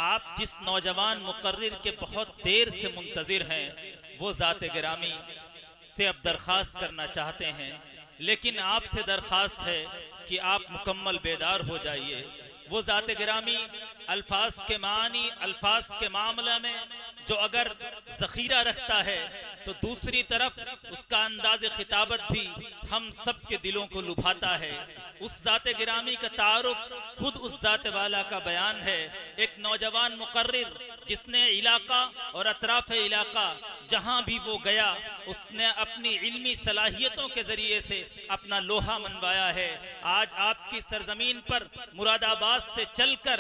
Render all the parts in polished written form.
آپ جس نوجوان مقرر کے بہت دیر سے منتظر ہیں وہ ذات گرامی سے اب درخواست کرنا چاہتے ہیں، لیکن آپ سے درخواست ہے کہ آپ مکمل بیدار ہو جائیے۔ وہ ذات گرامی الفاظ کے معنی، الفاظ کے معاملہ میں جو اگر ذخیرہ رکھتا ہے تو دوسری طرف اس کا انداز خطابت بھی ہم سب کے دلوں کو لبھاتا ہے۔ اس ذات گرامی کا تعارف خود اس ذات والا کا بیان ہے۔ ایک نوجوان مقرر جس نے علاقہ اور اطراف علاقہ جہاں بھی وہ گیا اس نے اپنی علمی صلاحیتوں کے ذریعے سے اپنا لوہا منوایا ہے۔ آج آپ کی سرزمین پر مراد آباد سے چل کر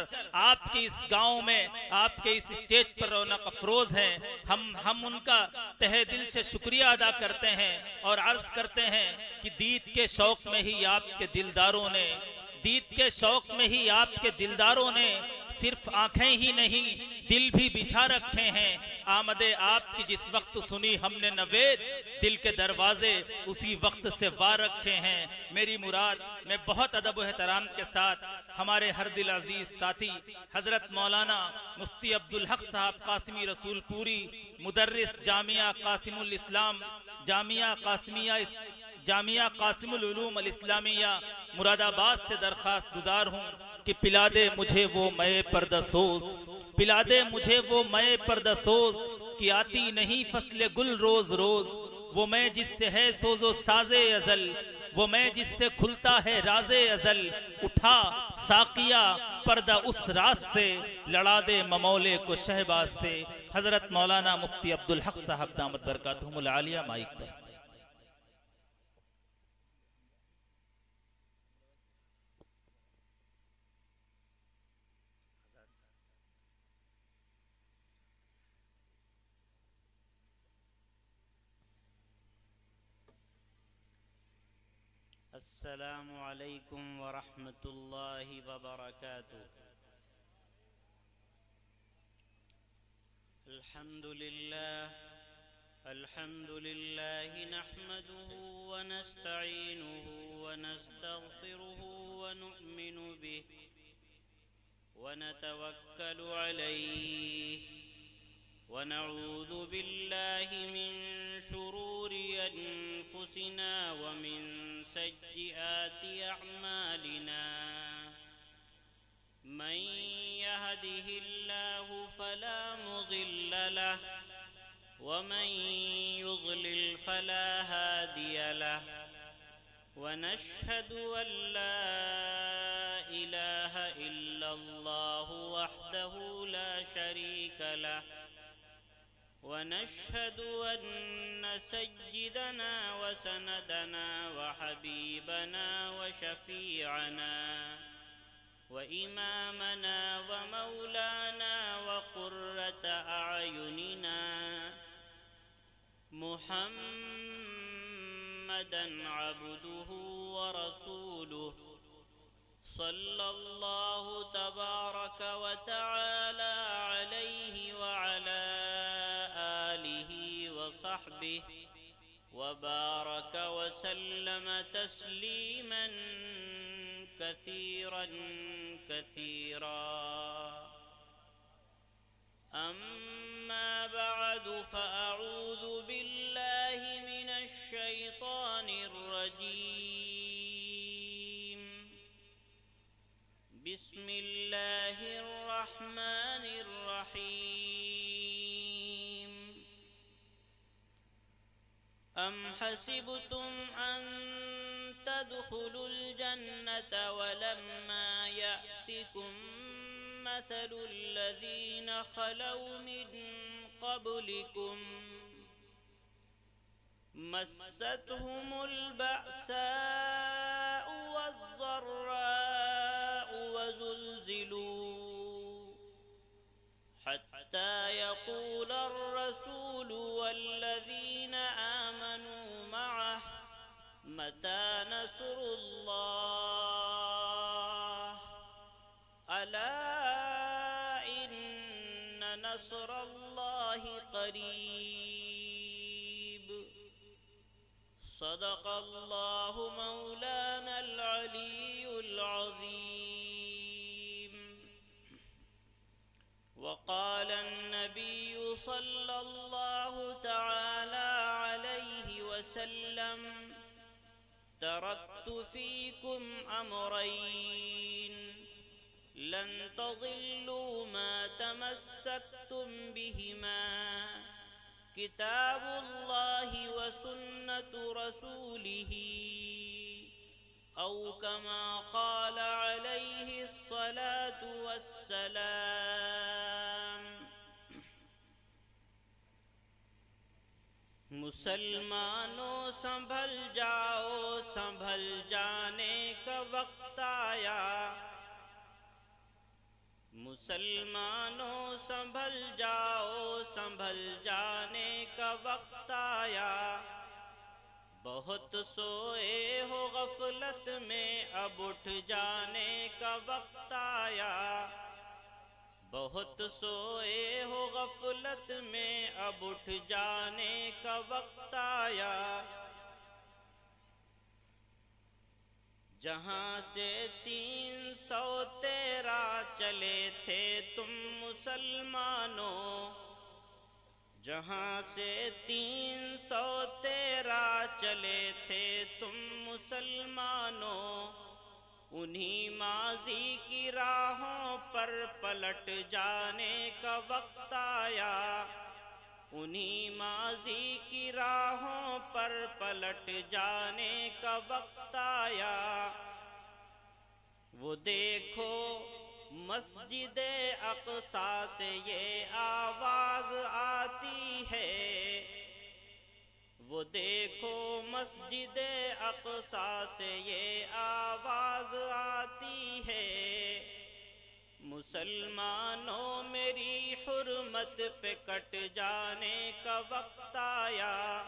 آپ کے اس گاؤں میں، آپ کے اس اسٹیج پر رونق افروز ہیں۔ ہم ان کا تہ دل سے شکریہ ادا کرتے ہیں اور عرض کرتے ہیں کہ دید کے شوق میں ہی آپ کے دلداروں نے، دید کے شوق میں ہی آپ کے دلداروں نے صرف آنکھیں ہی نہیں دل بھی بچھا رکھے ہیں۔ آمد آپ کی جس وقت سنی ہم نے نوید، دل کے دروازے اسی وقت سے وا رکھے ہیں۔ میری مراد، میں بہت ادب و احترام کے ساتھ ہمارے ہر دل عزیز ساتھی حضرت مولانا مفتی عبدالحق صاحب قاسمی رسول پوری، مدرس جامعہ قاسم الاسلام، جامعہ قاسم العلوم الاسلامیہ مراد آباد سے درخواست گزار ہوں کہ پلا دے مجھے وہ مے پردہ سوز، پلا دے مجھے وہ مے پردہ سوز کہ آتی نہیں فصل گل روز روز، وہ میں جس سے ہے سوز و ساز ازل، وہ میں جس سے کھلتا ہے راز ازل، اٹھا ساقیہ پردہ اس راز سے، لڑا دے ممولے کو شہباز سے۔ حضرت مولانا مفتی عبدالحق صاحب دامت برکاتہم العالیہ، مائک پر۔ السلام علیکم ورحمۃ اللہ وبرکاتہ۔ الحمد للہ نحمده ونستعینه ونستغفره ونؤمن به ونتوکل علیہ ونعوذ باللہ من شرور انفسنا ومن سیئات اعمالنا، من يهده الله فلا مضل له ومن يضلل فلا هادي له، ونشهد أن لا إله إلا الله وحده لا شريك له، ونشهد أن سيدنا وسندنا وحبيبنا وشفيعنا وإمامنا ومولانا وقرة أعيننا محمدا عبده ورسوله، صلى الله تبارك وتعالى عليه وعلى آله وصحبه وبارك وسلم تسليما كثيرا كثيرا، أما بعد فأعوذ بالله من الشيطان الرجيم، بسم الله الرحمن الرحيم، أم حسبتم أن تدخلوا الجنة ولما يأتكم مثل الذين خلوا من قبلكم مستهم البأساء والضراء وزلزلوا حتى يقول الرسول والذين آمنوا معه متى نصر الله، ألا إن نصر الله قريب، صدق الله مولانا العلي العظيم۔ وقال النبي صلى الله تعالى عليه وسلم تركت فيكم أمرين لن تضلوا ما تمسكتم بهما كتاب الله وسنة رسوله أو كما قال عليه الصلاة والسلام مسلمانوں سنبھل جاؤ، سنبھل جانے کا وقت آیا، مسلمانوں سنبھل جاؤ، سنبھل جانے کا وقت آیا، بہت سوئے ہو غفلت میں اب اٹھ جانے کا وقت آیا، بہت سوئے ہو غفلت میں اب اٹھ جانے کا وقت آیا، جہاں سے 313 چلے تھے تم مسلمانوں، جہاں سے 313 چلے تھے تم مسلمانوں، انہی ماضی کی راہوں پر پلٹ جانے کا وقت آیا، انہی ماضی کی راہوں پر پلٹ جانے کا وقت آیا، وہ دیکھو مسجد اقصی سے یہ آواز آتی ہے، وہ دیکھو مسجد اقصی سے یہ آواز آتی ہے، مسلمانوں میری حرمت پہ کٹ جانے کا وقت آیا،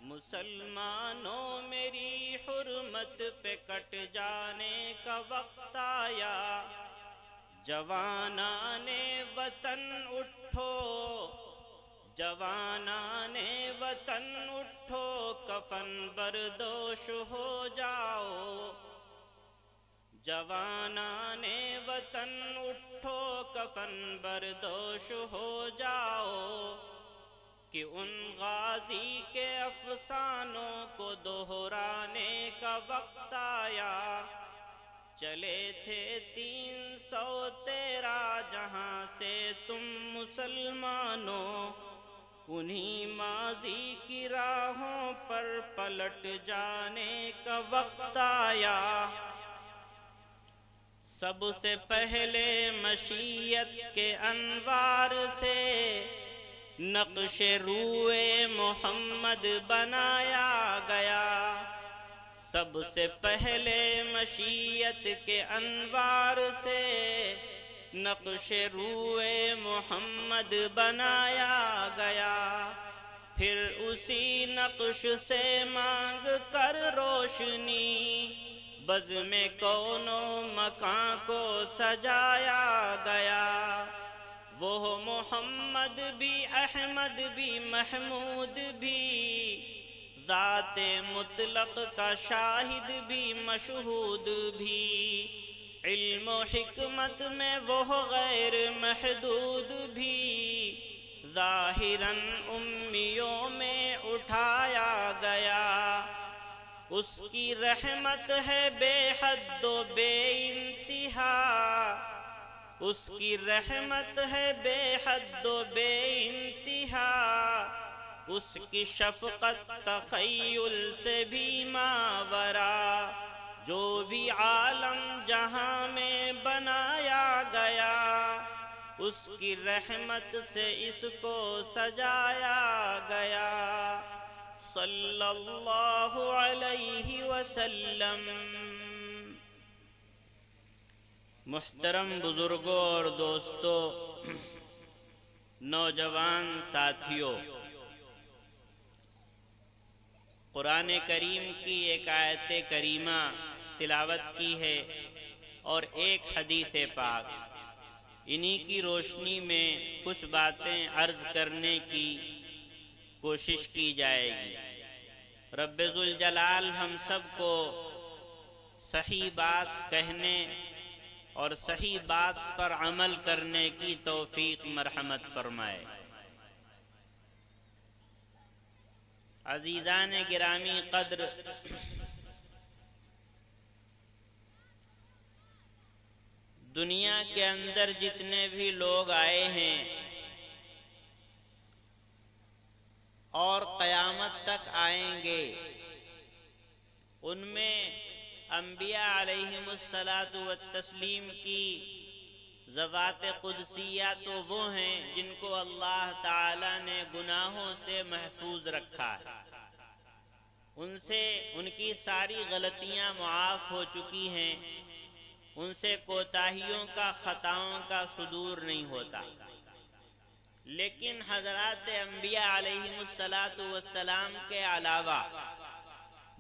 مسلمانوں میری حرمت پہ کٹ جانے کا وقت آیا، جوانان وطن اٹھو، جوانان وطن اٹھو، کفن بردوش ہو جاؤ، جوانان وطن اٹھو، کفن بردوش ہو جاؤ، کہ ان غازی کے افسانوں کو دہرانے کا وقت آیا، چلے تھے 313 جہاں سے تم مسلمانوں، انہی ماضی کی راہوں پر پلٹ جانے کا وقت آیا، سب سے پہلے مشیت کے انوار سے نقش روئے محمد بنایا گیا، سب سے پہلے مشیت کے انوار سے نقش روئے محمد بنایا گیا، پھر اسی نقش سے مانگ کر روشنی بزم کون و مکان کو سجایا گیا، وہ محمد بھی احمد بھی محمود بھی، ذات مطلق کا شاہد بھی مشہود بھی، علم و حکمت میں وہ غیر محدود بھی، ظاہراً امیوں میں اٹھایا گیا، اس کی رحمت ہے بے حد و بے انتہا، اس کی رحمت ہے بے حد و بے انتہا، اس کی شفقت تخیل سے بھی ماورا، جو بھی عالم جہاں میں بنایا گیا، اس کی رحمت سے اس کو سجایا گیا، صلی اللہ علیہ وسلم۔ محترم بزرگوں اور دوستو، نوجوان ساتھیوں، قرآن کریم کی ایک آیت کریمہ تلاوت کی ہے اور ایک حدیث پاک، انہی کی روشنی میں کچھ باتیں عرض کرنے کی کوشش کی جائے گی۔ رب ذوالجلال ہم سب کو صحیح بات کہنے اور صحیح بات پر عمل کرنے کی توفیق مرحمت فرمائے۔ عزیزان گرامی قدر، دنیا کے اندر جتنے بھی لوگ آئے ہیں اور قیامت تک آئیں گے، ان میں انبیاء علیہم الصلاۃ والتسلیم کی ذوات قدسیہ تو وہ ہیں جن کو اللہ تعالی نے گناہوں سے محفوظ رکھا ہے، ان کی ساری غلطیاں معاف ہو چکی ہیں، ان سے کوتاہیوں کا، خطاؤں کا صدور نہیں ہوتا۔ لیکن حضرات انبیاء علیہم الصلاۃ والسلام کے علاوہ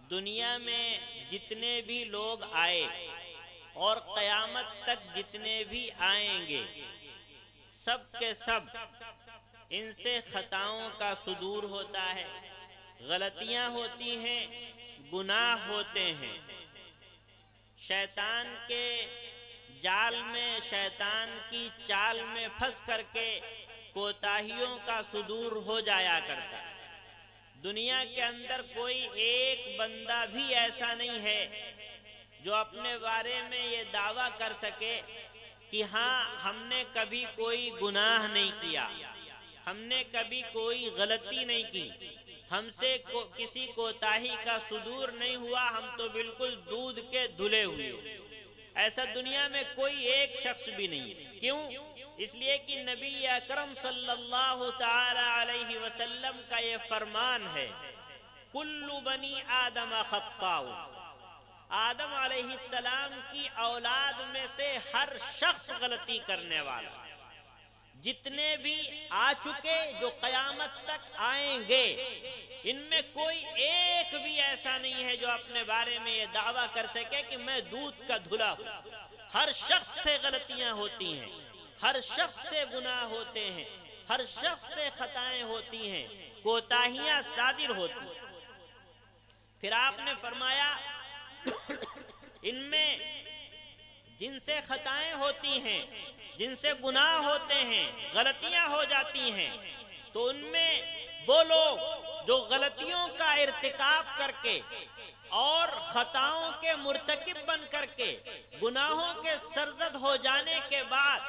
دنیا میں جتنے بھی لوگ آئے اور قیامت تک جتنے بھی آئیں گے، سب کے سب ان سے خطاؤں کا صدور ہوتا ہے، غلطیاں ہوتی ہیں، گناہ ہوتے ہیں۔ شیطان کے جال میں، شیطان کی چال میں پھنس کر کے کوتاہیوں کا صدور ہو جایا کرتا ہے۔ دنیا کے اندر کوئی ایک بندہ بھی ایسا نہیں ہے جو اپنے بارے میں یہ دعویٰ کر سکے کہ ہاں ہم نے کبھی کوئی گناہ نہیں کیا، ہم نے کبھی کوئی غلطی نہیں کی، ہم سے کسی کوتاہی کا صدور نہیں ہوا، ہم تو بالکل دودھ کے دھلے ہوئے۔ ایسا دنیا میں کوئی ایک شخص بھی نہیں ہے۔ کیوں؟ اس لیے کہ نبی اکرم صلی اللہ تعالی علیہ وسلم کا یہ فرمان ہے، کل بنی آدم خطاء، آدم علیہ السلام کی اولاد میں سے ہر شخص غلطی کرنے والا۔ جتنے بھی آ چکے، جو قیامت تک آئیں گے، ان میں کوئی ایک بھی ایسا نہیں ہے جو اپنے بارے میں یہ دعویٰ کر سکے کہ میں دودھ کا دھلا ہوں۔ ہر شخص سے غلطیاں ہوتی ہیں، ہر شخص سے گناہ ہوتے ہیں، ہر شخص سے خطائیں ہوتی ہیں، کوتاہیاں صادر ہوتی ہیں۔ پھر آپ نے فرمایا ان میں جن سے خطائیں ہوتی ہیں، جن سے گناہ ہوتے ہیں، غلطیاں ہو جاتی ہیں، تو ان میں وہ لوگ جو غلطیوں کا ارتکاب کر کے اور خطاؤں کے مرتکب بن کر کے گناہوں کے سرزد ہو جانے کے بعد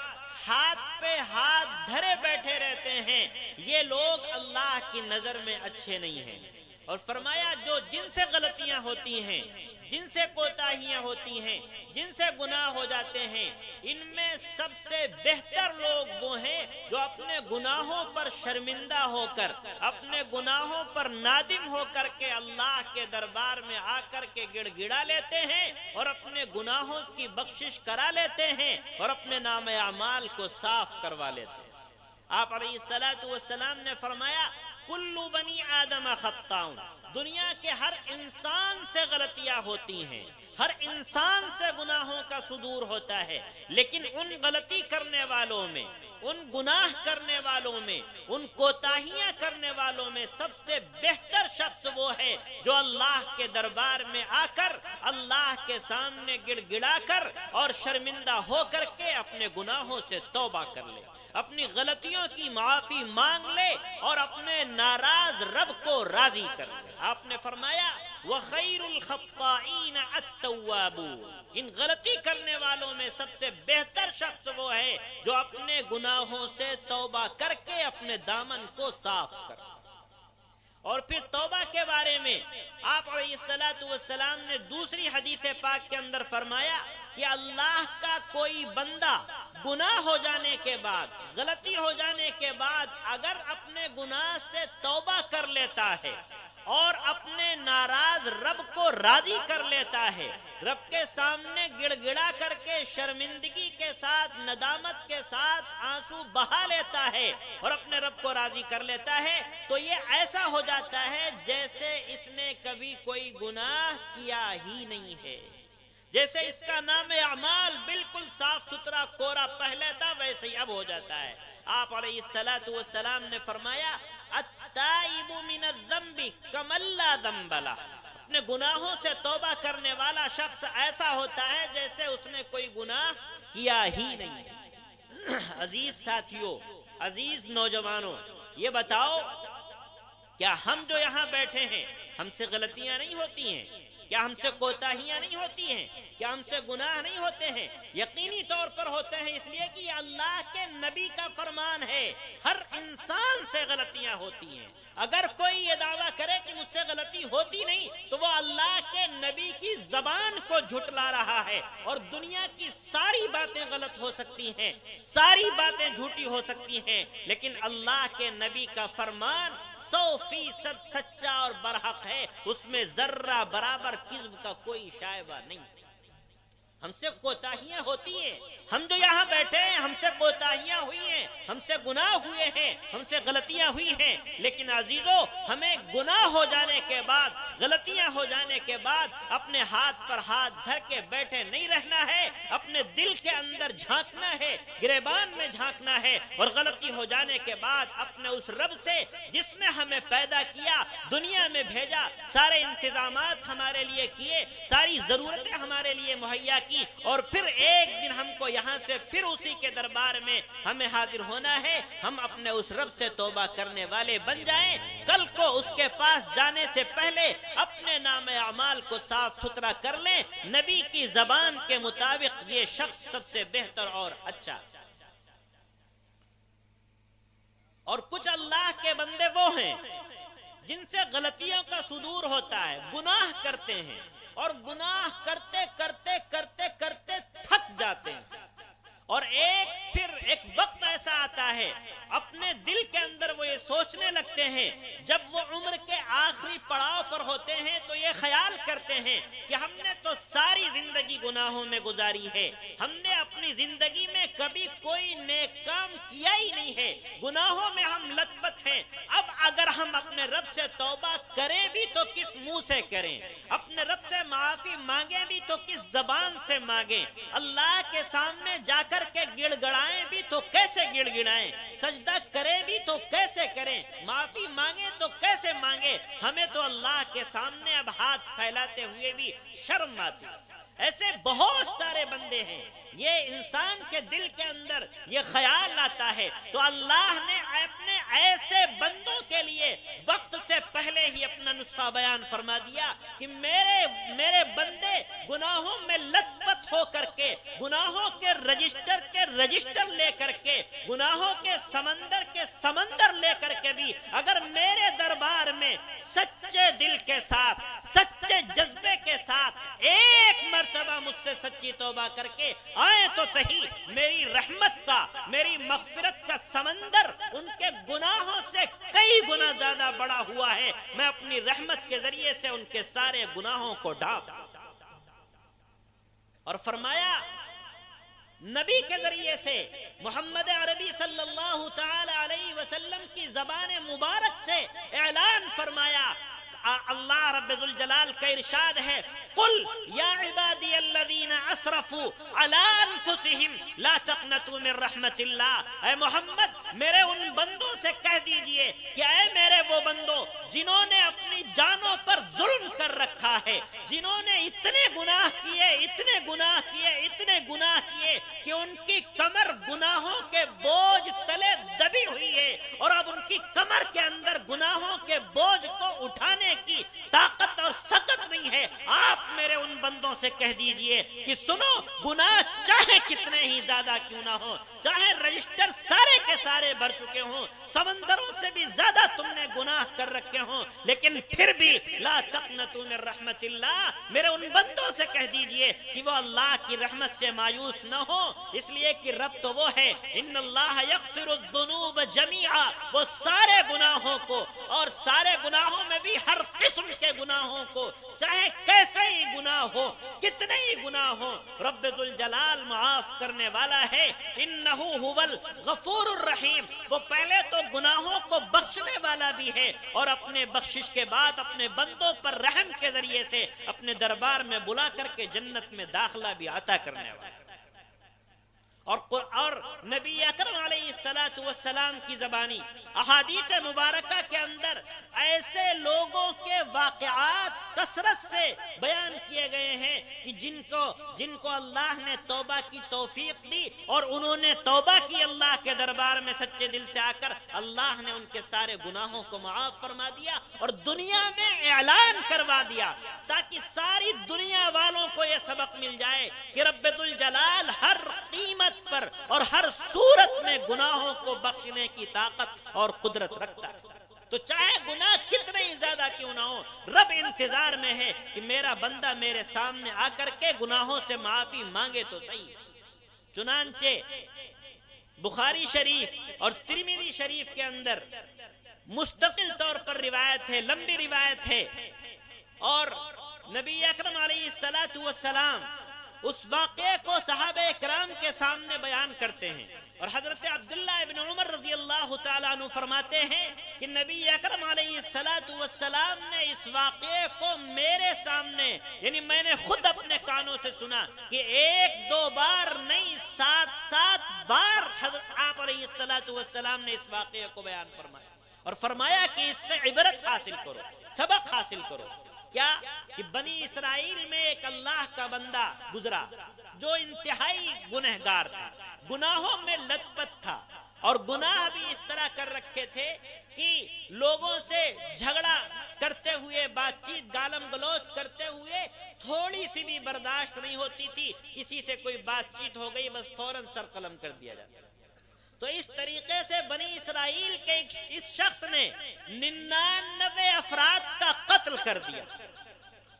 ہاتھ پہ ہاتھ دھرے بیٹھے رہتے ہیں، یہ لوگ اللہ کی نظر میں اچھے نہیں ہیں۔ اور فرمایا جو جن سے غلطیاں ہوتی ہیں، جن سے کوتاہیاں ہوتی ہیں، جن سے گناہ ہو جاتے ہیں، ان میں سب سے بہتر لوگ وہ ہیں جو اپنے گناہوں پر شرمندہ ہو کر، اپنے گناہوں پر نادم ہو کر کے اللہ کے دربار میں آ کر کے گڑ گڑا لیتے ہیں اور اپنے گناہوں کی بخشش کرا لیتے ہیں اور اپنے نام اعمال کو صاف کروا لیتے ہیں۔ آپ علیہ السلام نے فرمایا کلو بنی آدم خطاء، دنیا کے ہر انسان سے غلطیاں ہوتی ہیں، ہر انسان سے گناہوں کا صدور ہوتا ہے، لیکن ان غلطی کرنے والوں میں، ان گناہ کرنے والوں میں، ان کوتاہیاں کرنے والوں میں سب سے بہتر شخص وہ ہے جو اللہ کے دربار میں آ کر، اللہ کے سامنے گڑ گڑا کر اور شرمندہ ہو کر کے اپنے گناہوں سے توبہ کر لے، اپنی غلطیوں کی معافی مانگ لے اور اپنے ناراض رب کو راضی کر لے۔ آپ نے فرمایا وَخَيْرُ الْخَطَّائِينَ التَّوَّابُونَ، ان غلطی کرنے والوں میں سب سے بہتر شخص وہ ہے جو اپنے گناہوں سے توبہ کر کے اپنے دامن کو صاف کر۔ اور پھر توبہ کے بارے میں آپ علیہ السلام نے دوسری حدیث پاک کے اندر فرمایا کہ اللہ کا کوئی بندہ گناہ ہو جانے کے بعد، غلطی ہو جانے کے بعد اگر اپنے گناہ سے توبہ کر لیتا ہے اور اپنے ناراض رب کو راضی کر لیتا ہے، رب کے سامنے گڑ گڑا کر کے شرمندگی کے ساتھ، ندامت کے ساتھ آنسو بہا لیتا ہے اور اپنے رب کو راضی کر لیتا ہے، تو یہ ایسا ہو جاتا ہے جیسے اس نے کبھی کوئی گناہ کیا ہی نہیں ہے، جیسے اس کا نام اعمال بالکل صاف ستھرا کورا پہلے تھا ویسے ہی اب ہو جاتا ہے۔ آپ علیہ السلام نے فرمایا التائب من الذنب کمن لا ذنب لہ، اپنے گناہوں سے توبہ کرنے والا شخص ایسا ہوتا ہے جیسے اس نے کوئی گناہ کیا ہی نہیں ہے۔ عزیز ساتھیوں، عزیز نوجوانوں، یہ بتاؤ کیا ہم جو یہاں بیٹھے ہیں ہم سے غلطیاں نہیں ہوتی ہیں؟ کیا ہم سے کوتاہیاں نہیں ہوتی ہیں؟ کیا ہم سے گناہ نہیں ہوتے ہیں؟ یقینی طور پر ہوتے ہیں، اس لیے کہ یہ اللہ کے نبی کا فرمان ہے، ہر انسان سے غلطیاں ہوتی ہیں۔ اگر کوئی یہ دعویٰ کرے کہ مجھ سے غلطی ہوتی نہیں تو وہ اللہ کے نبی کی زبان کو جھٹلا رہا ہے، اور دنیا کی ساری باتیں غلط ہو سکتی ہیں، ساری باتیں جھوٹی ہو سکتی ہیں، لیکن اللہ کے نبی کا فرمان 100% سچا اور برحق ہے، اس میں ذرہ برابر کذب کا کوئی شائبہ نہیں۔ ہم سے کوتاہیاں ہوتی ہیں، ہم جو یہاں بیٹھے ہیں ہم سے کوتاہیاں ہوئی ہیں، ہم سے گناہ ہوئے ہیں، ہم سے غلطیاں ہوئی ہیں، لیکن عزیزو ہمیں گناہ ہو جانے کے بعد، غلطیاں ہو جانے کے بعد اپنے ہاتھ پر ہاتھ دھر کے بیٹھے نہیں رہنا ہے، اپنے دل کے اندر جھانکنا ہے، گریبان میں جھانکنا ہے، اور غلطی ہو جانے کے بعد اپنے اس رب سے جس نے ہمیں پیدا کیا، دنیا میں بھیجا، سارے انتظامات ہمارے لیے کیے، ساری ضرورتیں ہمارے لیے مہیا کی، اور پھر ایک دن ہم کو یہاں سے پھر اسی کے دربار میں ہمیں حاضر ہونا ہے، ہم اپنے اس رب سے توبہ کرنے والے بن جائیں۔ کل کو اس کے پاس جانے سے پہلے اپنے نام اعمال کو صاف ستھرا کر لیں، نبی کی زبان کے مطابق یہ شخص سب سے بہتر اور اچھا۔ اور کچھ اللہ کے بندے وہ ہیں جن سے غلطیوں کا صدور ہوتا ہے، گناہ کرتے ہیں، اور گناہ کرتے کرتے کرتے کرتے تھک جاتے ہیں، اور پھر ایک وقت ایسا آتا ہے اپنے دل کے اندر وہ یہ سوچنے لگتے ہیں، جب وہ عمر کے آخری پڑاؤ پر ہوتے ہیں تو یہ خیال کرتے ہیں کہ ہم نے تو ساری زندگی گناہوں میں گزاری ہے، ہم نے اپنی زندگی میں کبھی کوئی نیک کام کیا ہی نہیں ہے، گناہوں میں ہم لت پت ہیں، اب اگر ہم اپنے رب سے توبہ کریں بھی تو کس منہ سے کریں، اپنے رب سے معافی مانگیں بھی تو کس زبان سے مانگیں، اللہ کے سامنے جا کر کے گڑ گڑائیں بھی تو کیسے گڑ گڑائیں، سجدہ کریں بھی تو کیسے کریں، معافی مانگیں تو کیسے مانگیں، ہمیں تو اللہ کے سامنے اب ہاتھ پھیلاتے ہوئے بھی شرم آتی۔ ایسے بہت سارے بندے ہیں، یہ انسان کے دل کے اندر یہ خیال آتا ہے، تو اللہ نے اپنے ایسے بندوں کے لیے وقت سے پہلے ہی اپنا نسخہ بیان فرما دیا کہ میرے بندے گناہوں میں لت پت ہو کر کے، گناہوں کے رجسٹر لے کر کے، گناہوں کے سمندر لے کر کے بھی اگر میرے دربار میں سچے دل کے ساتھ، سچے جذبے کے ساتھ ایک مرتبہ مجھ سے سچی توبہ کر کے آئیں تو صحیح، میری رحمت کا، میری مغفرت کا سمندر ان کے گناہوں سے کئی گنا زیادہ بڑا ہوا ہے، میں اپنی رحمت کے ذریعے سے ان کے سارے گناہوں کو ڈھانپ۔ اور فرمایا نبی کے ذریعے سے، محمد عربی صلی اللہ تعالی علیہ وسلم کی زبان مبارک سے اعلان فرمایا، اللہ رب ذوالجلال کا ارشاد ہے، قل یا عبادی الذین اسرفوا علی انفسہم لا تقنطوا من رحمت اللہ، اے محمد میرے ان بندوں سے کہہ دیجئے کہ اے میرے وہ بندوں جنہوں نے اپنی جانوں پر ظلم کر رکھا ہے، جنہوں نے اتنے گناہ کیے کہ ان کی کمر گناہوں کے بوجھ تلے دبی ہوئی ہے، اور اب ان کی کمر کے اندر گناہوں کے بوجھ کو اٹھانے کی طاقت اور سکت نہیں ہے، آپ میرے ان بندوں سے کہہ دیجئے کہ سنو، گناہ چاہے کتنے ہی زیادہ کیوں نہ ہو، چاہے رجسٹر سارے کے سارے بھر چکے ہوں، سمندروں سے بھی زیادہ تم نے گناہ کر رکھے ہوں، لیکن پھر بھی لا تقنطوا من رحمت اللہ، میرے ان بندوں سے کہہ دیجئے کہ وہ اللہ کی رحمت سے مایوس نہ ہو، اس لیے کہ رب تو وہ ہے، ان اللہ یغفر الذنوب جمیعا، وہ سارے گناہوں کو، اور سارے گناہوں میں بھی ہر قسم کے گناہوں کو، چاہے کیسے ہی گناہ ہو، کتنے ہی گناہ ہو، رب ذوالجلال معاف کرنے والا ہے، انہو هو الغفور الرحیم، وہ پہلے تو گناہوں کو بخشنے والا بھی ہے، اور اپنے بخشش کے بعد اپنے بندوں پر رحم کے ذریعے سے اپنے دربار میں بلا کر کے جنت میں داخلہ بھی عطا کرنے والا ہے۔ اور نبی اکرم علیہ السلام کی زبانی احادیث مبارکہ کے اندر ایسے لوگوں کے واقعات کثرت سے بیان کیے گئے ہیں کہ جن کو اللہ نے توبہ کی توفیق دی اور انہوں نے توبہ کی اللہ کے دربار میں سچے دل سے آ کر اللہ نے ان کے سارے گناہوں کو معاف فرما دیا اور دنیا میں اعلان کروا دیا تاکہ ساری دنیا والوں کو یہ سبق مل جائے کہ رب الجلال ہر قیمت پر اور ہر صورت میں گناہوں کو بخشنے کی طاقت اور قدرت رکھتا ہے۔ تو چاہے گناہ کتنے ہی زیادہ کیوں نہ ہو، رب انتظار میں ہے کہ میرا بندہ میرے سامنے آ کر کے گناہوں سے معافی مانگے تو صحیح۔ چنانچہ بخاری شریف اور ترمذی شریف کے اندر مستقل طور پر روایت ہے، لمبی روایت ہے، اور نبی اکرم علیہ السلام اس واقعے کو صحابہ کرام کے سامنے بیان کرتے ہیں، اور حضرت عبداللہ ابن عمر رضی اللہ تعالیٰ عنہ فرماتے ہیں کہ نبی اکرم علیہ السلام نے اس واقعے کو میرے سامنے، یعنی میں نے خود اپنے کانوں سے سنا کہ 1-2 بار نہیں 7 بار حضرت آپ علیہ السلام نے اس واقعے کو بیان فرمایا اور فرمایا کہ اس سے عبرت حاصل کرو، سبق حاصل کرو۔ کیا کہ بنی اسرائیل میں ایک اللہ کا بندہ گزرا جو انتہائی گنہگار تھا، گناہوں میں لت پت تھا، اور گناہ بھی اس طرح کر رکھے تھے کہ لوگوں سے جھگڑا کرتے ہوئے، بات چیت گالم گلوچ کرتے ہوئے تھوڑی سی بھی برداشت نہیں ہوتی تھی، کسی سے کوئی بات چیت ہو گئی بس فوراً سر قلم کر دیا جاتا۔ تو اس طریقے سے بنی اسرائیل کے اس شخص نے 99 افراد کا قتل کر دیا،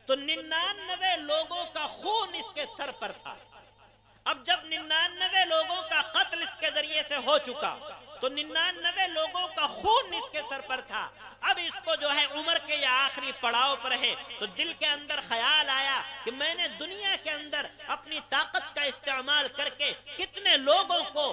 تو 99 لوگوں کا خون اس کے سر پر تھا۔ اب جب 99 لوگوں کا قتل اس کے ذریعے سے ہو چکا تو 99 لوگوں کا خون اس کے سر پر تھا، اب اس کو جو ہے عمر کے یہ آخری پڑاؤ پر ہے، تو دل کے اندر خیال آیا کہ میں نے دنیا کے اندر اپنی طاقت کا استعمال کر کے کتنے لوگوں کو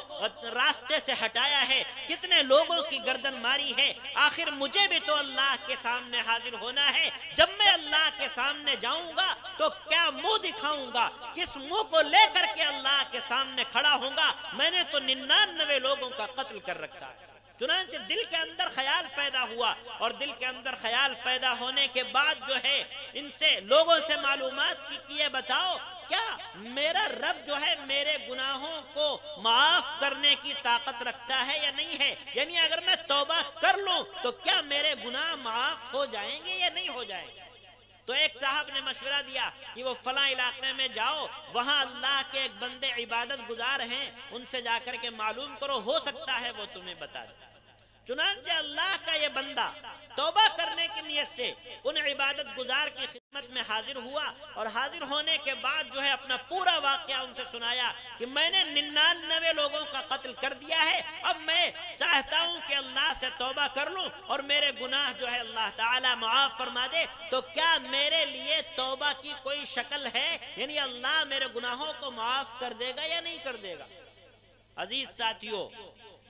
راستے سے ہٹایا ہے، کتنے لوگوں کی گردن ماری ہے، آخر مجھے بھی تو اللہ کے سامنے حاضر ہونا ہے، جب میں اللہ کے سامنے جاؤں گا تو کیا منہ دکھاؤں گا، کس منہ کو لے کر کے اللہ کے سامنے کھڑا ہوں گا، میں نے تو 99 لوگوں کا قتل کر رکھا ہے۔ چنانچہ دل کے اندر خیال پیدا ہوا، اور دل کے اندر خیال پیدا ہونے کے بعد جو ہے ان سے لوگوں سے معلومات کی کہ یہ بتاؤ کیا میرا رب جو ہے میرے گناہوں کو معاف کرنے کی طاقت رکھتا ہے یا نہیں ہے، یعنی اگر میں توبہ کر لوں تو کیا میرے گناہ معاف ہو جائیں گے یا نہیں ہو جائیں گے؟ تو ایک صاحب نے مشورہ دیا کہ وہ فلاں علاقے میں جاؤ، وہاں اللہ کے ایک بندے عبادت گزار ہیں، ان سے جا کر کے معلوم کرو، ہو سکتا ہے وہ تمہیں بتا دے۔ چنانچہ اللہ کا یہ بندہ توبہ کرنے کی نیت سے ان عبادت گزار کی خدمت میں حاضر ہوا، اور حاضر ہونے کے بعد جو ہے اپنا پورا واقعہ ان سے سنایا کہ میں نے 99 لوگوں کا قتل کر دیا ہے، اب میں چاہتا ہوں کہ اللہ سے توبہ کر لوں اور میرے گناہ جو ہے اللہ تعالیٰ معاف فرما دے، تو کیا میرے لیے توبہ کی کوئی شکل ہے، یعنی اللہ میرے گناہوں کو معاف کر دے گا یا نہیں کر دے گا؟ عزیز ساتھیوں،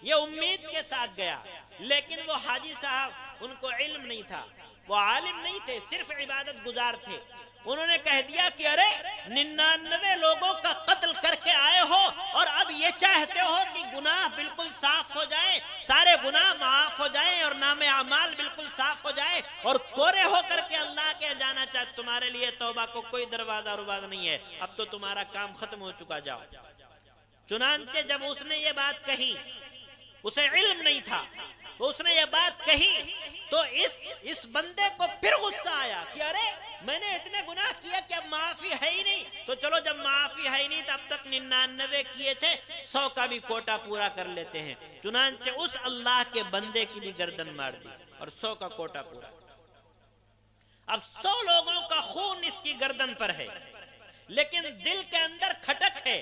یہ امید کے ساتھ گیا، لیکن وہ حاجی صاحب ان کو علم نہیں تھا، وہ عالم نہیں تھے، صرف عبادت گزار تھے۔ انہوں نے کہہ دیا کہ ارے 99 لوگوں کا قتل کر کے آئے ہو اور اب یہ چاہتے ہو کہ گناہ بالکل صاف ہو جائیں، سارے گناہ معاف ہو جائیں اور نام اعمال بالکل صاف ہو جائے اور کورے ہو کر کے اللہ کے جانا چاہتے، تمہارے لیے توبہ کو کوئی دروازہ رباز نہیں ہے، اب تو تمہارا کام ختم ہو چکا، جاؤ۔ چنانچہ جب اس نے یہ بات کہی، اسے علم نہیں تھا، اس نے یہ بات کہی تو اس بندے کو پھر غصہ آیا کہ ارے میں نے اتنے گناہ کیا کہ اب معافی ہے ہی نہیں، تو چلو جب معافی ہے ہی نہیں تو اب تک 99 کیے تھے، 100 کا بھی کوٹا پورا کر لیتے ہیں۔ چنانچہ اس اللہ کے بندے کی بھی گردن مار دی اور 100 کا کوٹا پورا۔ اب 100 لوگوں کا خون اس کی گردن پر ہے، لیکن دل کے اندر کھٹک ہے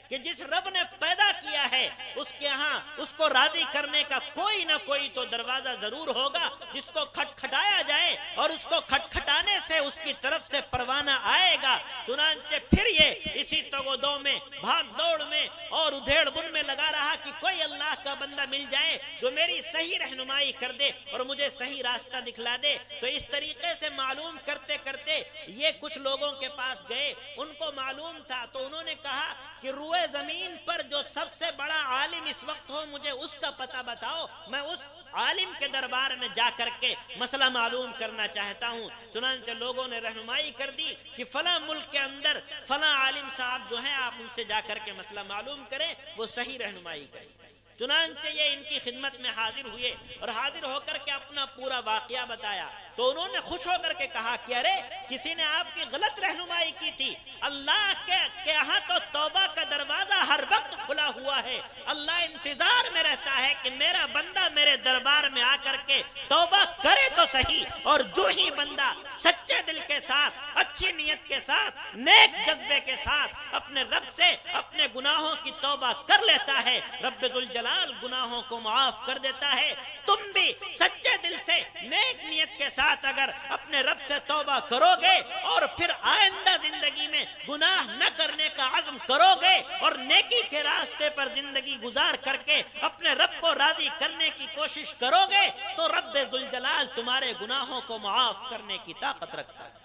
کہ جس رب نے پیدا کیا ہے اس کے ہاں اس کو راضی کرنے کا کوئی نہ کوئی تو دروازہ ضرور ہوگا جس کو کھٹکھٹایا جائے اور اس کو کھٹکھٹانے سے اس کی طرف سے پروانہ آئے گا۔ چنانچہ پھر یہ اسی تگودو میں، بھاگ دوڑ میں اور ادھیڑ بن میں لگا رہا کہ کوئی اللہ کا بندہ مل جائے جو میری صحیح رہنمائی کر دے اور مجھے صحیح راستہ دکھلا دے۔ تو اس طریقے سے معلوم کرتے کرتے یہ کچھ لوگوں کے پاس گئے، ان کو معلوم تھا تو انہوں نے کہا کہ روئے کروے زمین پر جو سب سے بڑا عالم اس وقت ہو مجھے اس کا پتہ بتاؤ، میں اس عالم کے دربار میں جا کر کے مسئلہ معلوم کرنا چاہتا ہوں۔ چنانچہ لوگوں نے رہنمائی کر دی کہ فلاں ملک کے اندر فلاں عالم صاحب جو ہیں آپ ان سے جا کر کے مسئلہ معلوم کریں، وہ صحیح رہنمائی کریں۔ چنانچہ یہ ان کی خدمت میں حاضر ہوئے اور حاضر ہو کر کے اپنا پورا واقعہ بتایا تو انہوں نے خوش ہو کر کے کہا کہ ارے کسی نے آپ کی غلط رہنمائی کی تھی، اللہ کے یہاں تو توبہ کا دروازہ ہر وقت کھلا ہوا ہے، اللہ انتظار میں رہتا ہے کہ میرا بندہ میرے دربار میں آ کر کے توبہ کرے تو صحیح، اور جو ہی بندہ سچے دل کے ساتھ، اچھی نیت کے ساتھ، نیک جذبے کے ساتھ اپنے رب سے اپنے گناہوں کی توبہ کر لیتا ہے، رب ذوالجلال گناہوں کو معاف کر دیتا ہے۔ تم بھی سچے دل سے نیک نیت کے ساتھ اگر اپنے رب سے توبہ کرو گے اور پھر آئندہ زندگی میں گناہ نہ کرنے کا عزم کرو گے اور نیکی کے راستے پر زندگی گزار کر کے اپنے رب کو راضی کرنے کی کوشش کرو گے تو رب ذوالجلال تمہارے گناہوں کو معاف کرنے کی طاقت رکھتا ہے۔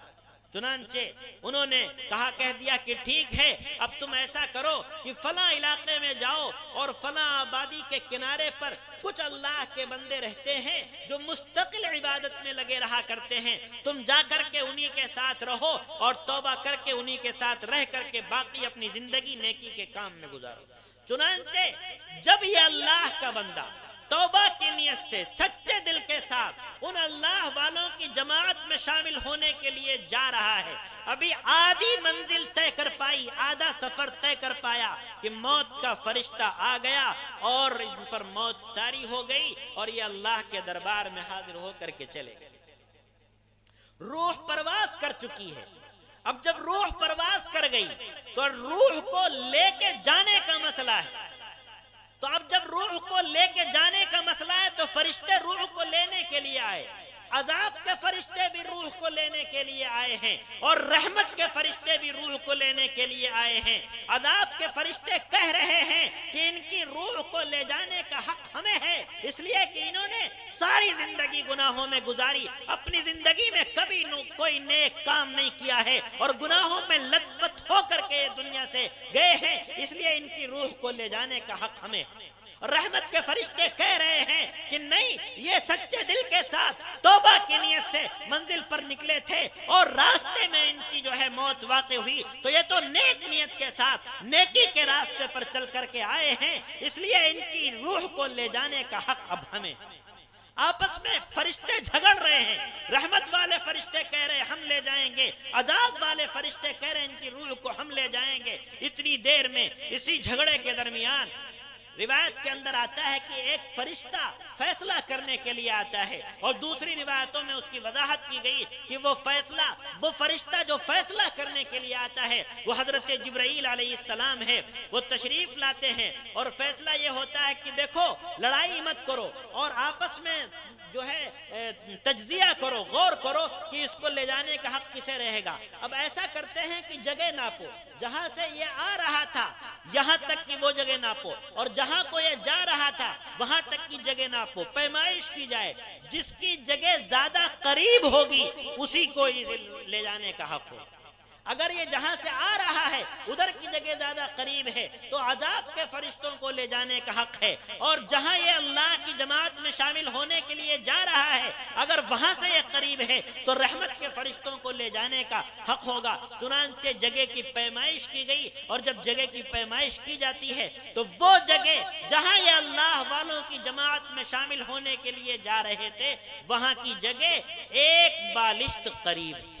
چنانچہ انہوں نے کہہ دیا کہ ٹھیک ہے، اب تم ایسا کرو کہ فلاں علاقے میں جاؤ اور فلاں آبادی کے کنارے پر کچھ اللہ کے بندے رہتے ہیں جو مستقل عبادت میں لگے رہا کرتے ہیں، تم جا کر کے انہی کے ساتھ رہو اور توبہ کر کے انہی کے ساتھ رہ کر کے باقی اپنی زندگی نیکی کے کام میں گزارو۔ چنانچہ جب یہ اللہ کا بندہ توبہ کی نیت سے سچے دل کے ساتھ ان اللہ والوں کی جماعت میں شامل ہونے کے لیے جا رہا ہے، ابھی آدھی منزل طے کر پائی، آدھا سفر طے کر پایا کہ موت کا فرشتہ آ گیا اور ان پر موت طاری ہو گئی اور یہ اللہ کے دربار میں حاضر ہو کر کے چلے گئے۔ روح پرواز کر چکی ہے، اب جب روح پرواز کر گئی تو روح کو لے کے جانے کا مسئلہ ہے، تو اب جب روح کو لے کے جانے کا مسئلہ ہے تو فرشتے روح کو لینے کے لیے آئے، عذاب کے فرشتے بھی روح کو لینے کے لیے آئے ہیں اور رحمت کے فرشتے بھی روح کو لینے کے لیے آئے ہیں۔ عذاب کے فرشتے کہہ رہے ہیں کہ ان کی روح کو لے جانے کا حق ہمیں ہے، اس لیے کہ انہوں نے ساری زندگی گناہوں میں گزاری، اپنی زندگی میں کبھی کوئی نیک کام نہیں کیا ہے اور گناہوں میں لت پت ہو کر کے دنیا سے گئے ہیں، اس لیے ان کی روح کو لے جانے کا حق ہمیں ہے۔ رحمت کے فرشتے کہہ رہے ہیں کہ نہیں، یہ سچے دل کے ساتھ توبہ کی نیت سے منزل پر نکلے تھے اور راستے میں ان کی جو ہے موت واقع ہوئی، تو یہ تو نیک نیت کے ساتھ نیکی کے راستے پر چل کر کے آئے ہیں، اس لیے ان کی روح کو لے جانے کا حق اب ہمیں۔ آپس میں فرشتے جھگڑ رہے ہیں، رحمت والے فرشتے کہہ رہے ہیں ہم لے جائیں گے، عذاب والے فرشتے کہہ رہے ہیں ان کی روح کو ہم لے جائیں گے۔ اتنی دیر میں اسی جھگڑے کے درمیان روایت کے اندر آتا ہے کہ ایک فرشتہ فیصلہ کرنے کے لیے آتا ہے، اور دوسری روایتوں میں اس کی وضاحت کی گئی کہ وہ فرشتہ جو فیصلہ کرنے کے لیے آتا ہے وہ حضرت جبرائیل علیہ السلام ہے۔ وہ تشریف لاتے ہیں اور فیصلہ یہ ہوتا ہے کہ دیکھو لڑائی مت کرو اور آپس میں جو ہے تجزیہ کرو، غور کرو کہ اس کو لے جانے کا حق کسے رہے گا۔ اب ایسا کرتے ہیں کہ جگہ ناپو، جہاں سے یہ آ رہا تھا یہاں تک کی وہ جگہ ناپو اور جہاں کو یہ جا رہا تھا وہاں تک کی جگہ ناپو، پیمائش کی جائے، جس کی جگہ زیادہ قریب ہوگی اسی کو لے جانے کا حق ہو۔ اگر یہ جہاں سے آ رہا ہے ادھر کی جگہ زیادہ قریب ہے تو عذاب کے فرشتوں کو لے جانے کا حق ہے، اور جہاں یہ اللہ کی جماعت میں شامل ہونے کے لیے جا رہا ہے اگر وہاں سے یہ قریب ہے تو رحمت کے فرشتوں کو لے جانے کا حق ہوگا۔ چنانچہ جگہ کی پیمائش کی گئی، اور جب جگہ کی پیمائش کی جاتی ہے تو وہ جگہ جہاں یہ اللہ والوں کی جماعت میں شامل ہونے کے لیے جا رہے تھے وہاں کی جگہ ایک بالشت قریب،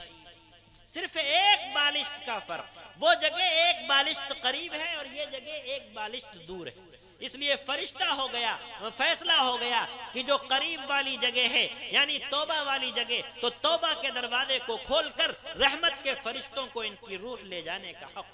صرف ایک بالشت کا فرق، وہ جگہ ایک بالشت قریب ہے اور یہ جگہ ایک بالشت دور ہے۔ اس لیے فرشتہ ہو گیا، فیصلہ ہو گیا کہ جو قریب والی جگہ ہے یعنی توبہ والی جگہ، تو توبہ کے دروازے کو کھول کر رحمت کے فرشتوں کو ان کی روح لے جانے کا حق۔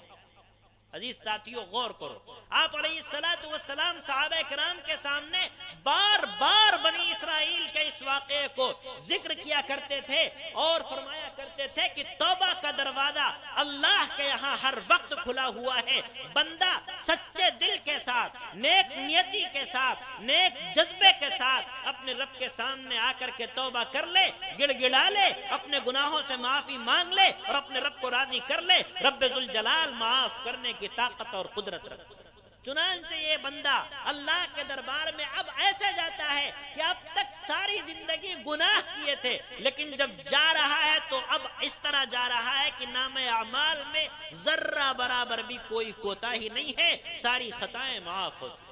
عزیز ساتھیوں غور کرو، آپ علیہ السلام صحابہ کرام کے سامنے بار بار بنی اسرائیل کے اس واقعے واقعے کو ذکر کیا کرتے تھے اور فرمایا کرتے تھے کہ توبہ کا دروازہ اللہ کے یہاں ہر وقت کھلا ہوا ہے. بندہ سچے دل کے ساتھ، نیک نیتی کے ساتھ، نیک جذبے کے ساتھ اپنے رب کے سامنے آ کر کے توبہ کر لے، گڑ گڑا لے، اپنے گناہوں سے معافی مانگ لے اور اپنے رب کو راضی کر لے. رب ذوالجلال معاف کرنے کی طاقت اور قدرت رکھتا ہے. چنانچہ یہ بندہ اللہ کے دربار میں اب ایسے جاتا ہے کہ اب تک ساری زندگی گناہ کیے تھے، لیکن جب جا رہا ہے تو اب اس طرح جا رہا ہے کہ نام اعمال میں ذرہ برابر بھی کوئی کوتاہی نہیں ہے، ساری خطائیں معاف ہوتی.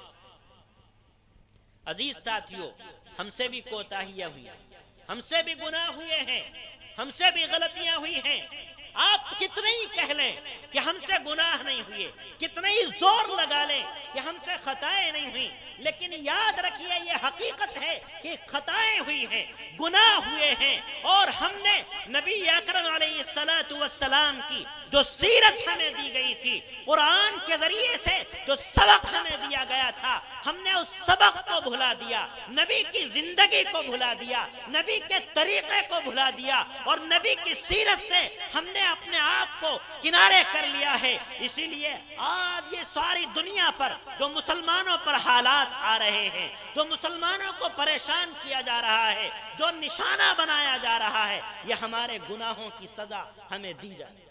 عزیز ساتھیوں، ہم سے بھی کوتاہیاں ہوئی، ہم سے بھی گناہ ہوئے ہیں، ہم سے بھی غلطیاں ہوئی ہیں. آپ کتنے ہی کہہ لیں کہ ہم سے گناہ نہیں ہوئے، کتنے ہی زور لگا لیں کہ ہم سے خطائیں نہیں ہوئی، لیکن یاد رکھیے یہ حقیقت ہے کہ خطائیں ہوئی ہیں، گناہ ہوئے ہیں. اور ہم نے نبی اکرم علیہ السلام کی جو سیرت ہمیں دی گئی تھی، قرآن کے ذریعے سے جو سبق ہمیں دیا گیا تھا، ہم نے اس سبق کو بھلا دیا، نبی کی زندگی کو بھلا دیا، نبی کے طریقے کو بھلا دیا، اور نبی کی سیرت سے ہم نے اپنے آپ کو کنارے کر لیا ہے. اسی لیے آج یہ ساری دنیا پر جو مسلمانوں پر حالات آ رہے ہیں، جو مسلمانوں کو پریشان کیا جا رہا ہے، جو نشانہ بنایا جا رہا ہے، یہ ہمارے گناہوں کی سزا ہمیں دی جائے.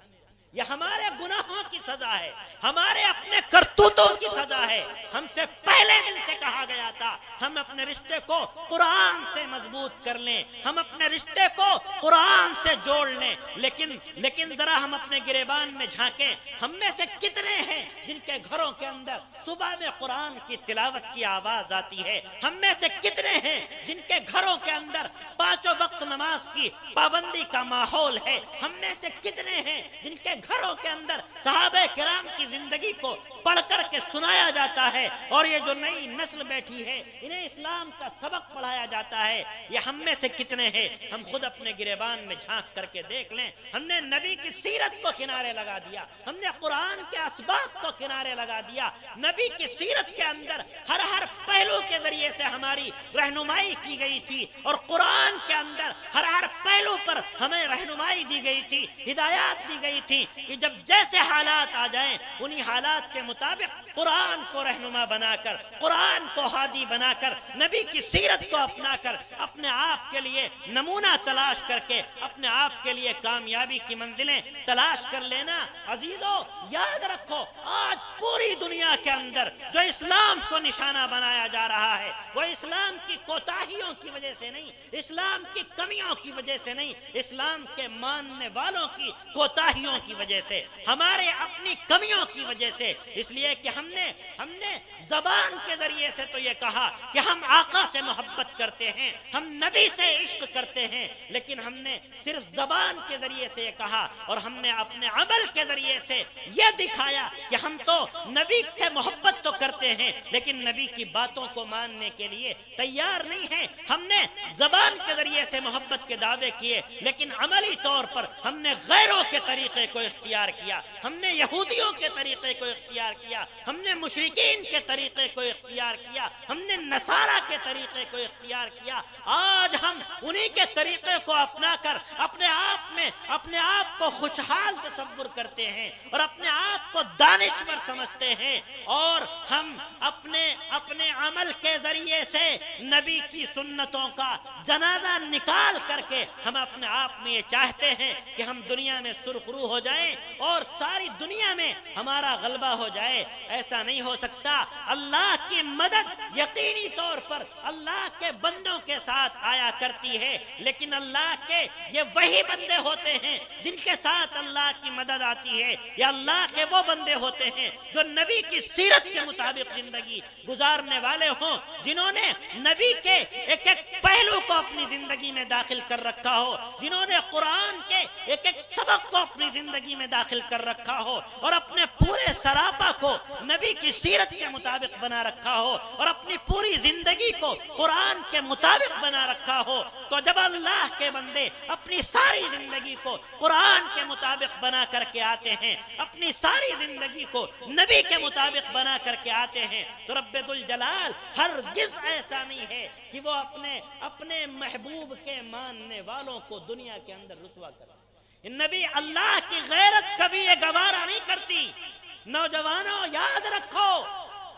یہ ہمارے گناہوں کی سزا ہے، ہمارے اپنے کرتوتوں کی سزا ہے. ہم سے پہلے دن سے کہا گیا تھا ہم اپنے رشتے کو قرآن سے مضبوط کر لیں، ہم اپنے رشتے کو قرآن سے جوڑ لیں. لیکن ذرا ہم اپنے گریبان میں جھانکیں، ہم میں سے کتنے ہیں جن کے گھروں کے اندر صبح میں قرآن کی تلاوت کی آواز آتی ہے؟ ہم میں سے کتنے ہیں جن کے گھروں کے اندر 5 وقت نماز کی پابندی کا ماحول ہے؟ ہم میں سے کتنے ہیں جن کے گھروں کے اندر صحابہ کرام کی زندگی کو پڑھ کر کے سنایا جاتا ہے؟ اور یہ جو نئی نسل بیٹھی ہے انہیں اسلام کا سبق پڑھایا جاتا ہے. یہ ہم میں سے کتنے ہیں؟ ہم خود اپنے گریبان میں جھانک کر کے دیکھ لیں. ہم نے نبی کی سیرت کو کنارے لگا دیا، ہم نے قرآن کے اسباق کو کنارے لگا دیا. نبی کی سیرت کے اندر ہر پہلو کے ذریعے سے ہماری رہنمائی کی گئی تھی، اور قرآن کے اندر ہر پہلو پر ہمیں رہنمائی دی گئی تھی، ہدایات دی گئی تھی کہ جب جیسے حالات آ جائیں انہی حالات کے مطابق قرآن کو رہنما بنا کر، قرآن کو ہادی بنا کر، نبی کی سیرت کو اپنا کر اپنے آپ کے لیے نمونہ تلاش کر کے اپنے آپ کے لیے کامیابی کی منزلیں تلاش کر لینا. عزیزو یاد رکھو، آج پوری دنیا کے اندر جو اسلام کو نشانہ بنایا جا رہا ہے وہ اسلام کی کوتاہیوں کی وجہ سے نہیں، اسلام کی کمیوں کی وجہ سے نہیں، اسلام کے ماننے والوں کی کوتاہیوں کی وجہ سے، ہمارے اپنی کمیوں کی وجہ سے. اس لیے کہ ہم نے زبان کے ذریعے سے تو یہ کہا کہ ہم آقا سے محبت کرتے ہیں، ہم نبی سے عشق کرتے ہیں، لیکن ہم نے صرف زبان کے ذریعے سے یہ کہا اور ہم نے اپنے عمل کے ذریعے سے یہ دکھایا کہ ہم تو نبی سے محبت تو کرتے ہیں لیکن نبی کی باتوں کو ماننے کے لیے تیار نہیں ہیں. ہم نے زبان کے ذریعے سے محبت کے دعوے کیے لیکن عملی طور پر ہم نے غیروں کے طریقے کو اختیار کیا، ہم نے یہودیوں کے طریقے کو اختیار کیا، ہم نے مشرکین کے طریقے کو اختیار کیا، ہم نے نصارہ کے طریقے کو اختیار کیا. آج ہم انہی کے طریقے کو اپنا کر اپنے آپ کو خوشحال تصور کرتے ہیں اور اپنے آپ کو دانشور سمجھتے ہیں، اور ہم اپنے عمل کے ذریعے سے نبی کی سنتوں کا جنازہ نکال کر کے ہم اپنے آپ میں یہ چاہتے ہیں کہ ہم دنیا میں سرخرو ہو جائیں اور ساری دنیا میں ہمارا غلبہ ہو جائے. ایسا نہیں ہو سکتا. اللہ کی مدد یقینی طور پر اللہ کے بندوں کے ساتھ آیا کرتی ہے، لیکن اللہ کے یہ وہی بندے ہوتے ہیں جن کے ساتھ اللہ کی مدد آتی ہے. یا اللہ کے وہ بندے ہوتے ہیں جو نبی کی سیرت کے مطابق زندگی گزارنے والے ہوں، جنہوں نے نبی کے ایک پہلو کو اپنی زندگی میں داخل کر رکھا ہو، جنہوں نے قرآن کے ایک سبق کو اپنی زندگی میں داخل کر رکھا رکھا ہو اور اپنے پورے سراپا کو نبی کی سیرت کے مطابق بنا رکھا ہو اور اپنی پوری زندگی کو قرآن کے مطابق بنا رکھا ہو، تو جب اللہ کے بندے اپنی ساری زندگی کو قرآن کے مطابق بنا کر کے آتے ہیں، اپنی ساری زندگی کو نبی کے مطابق بنا کر کے آتے ہیں، تو رب ذوالجلال ہرگز ایسا نہیں ہے کہ وہ اپنے محبوب کے ماننے والوں کو دنیا کے اندر رسوا کرے۔ نبی اللہ کی غیرت کبھی یہ گوارا نہیں کرتی۔ نوجوانوں یاد رکھو،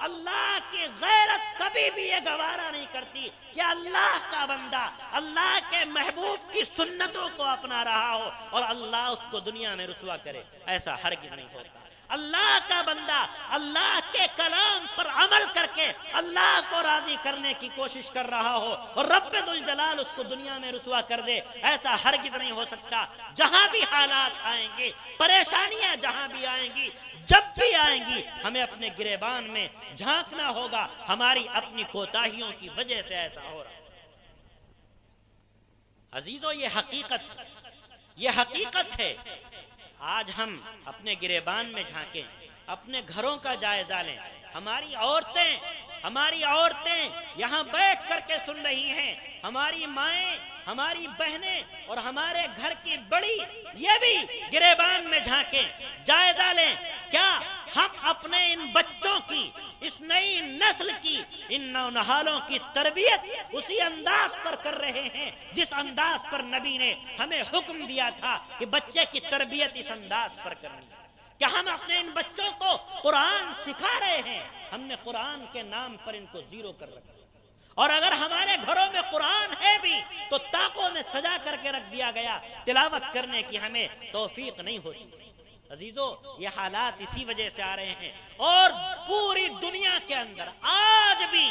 اللہ کی غیرت کبھی بھی یہ گوارا نہیں کرتی کہ اللہ کا بندہ اللہ کے محبوب کی سنتوں کو اپنا رہا ہو اور اللہ اس کو دنیا میں رسوا کرے، ایسا ہرگز نہیں ہوتا۔ اللہ کا بندہ اللہ کے کلام پر عمل کر کے اللہ کو راضی کرنے کی کوشش کر رہا ہو اور رب ذوالجلال اس کو دنیا میں رسوا کر دے، ایسا ہرگز نہیں ہو سکتا۔ جہاں بھی حالات آئیں گے، پریشانیاں جہاں بھی آئیں گی، جب بھی آئیں گی، ہمیں اپنے گریبان میں جھانکنا ہوگا، ہماری اپنی کوتاہیوں کی وجہ سے ایسا ہو رہا ہے۔ عزیزو، یہ حقیقت ہے۔ آج ہم اپنے گریبان میں جھانکیں، اپنے گھروں کا جائزہ لیں۔ ہماری عورتیں یہاں بیٹھ کر کے سن رہی ہیں، ہماری مائیں، ہماری بہنیں اور ہمارے گھر کی بڑی، یہ بھی گریبان میں جھانکیں، جائزہ لیں۔ کیا ہم اپنے ان بچوں کی، اس نئی نسل کی، ان نونہالوں کی تربیت اسی انداز پر کر رہے ہیں جس انداز پر نبی نے ہمیں حکم دیا تھا کہ بچے کی تربیت اس انداز پر کرنی ہے؟ کیا ہم اپنے ان بچوں کو قرآن سکھا رہے ہیں؟ ہم نے قرآن کے نام پر ان کو زیرو کر رکھا، اور اگر ہمارے گھروں میں قرآن ہے بھی تو طاقوں میں سجا کر کے رکھ دیا گیا، تلاوت کرنے کی ہمیں توفیق نہیں ہوتی۔ عزیزو، یہ حالات اسی وجہ سے آ رہے ہیں، اور پوری دنیا کے اندر آج بھی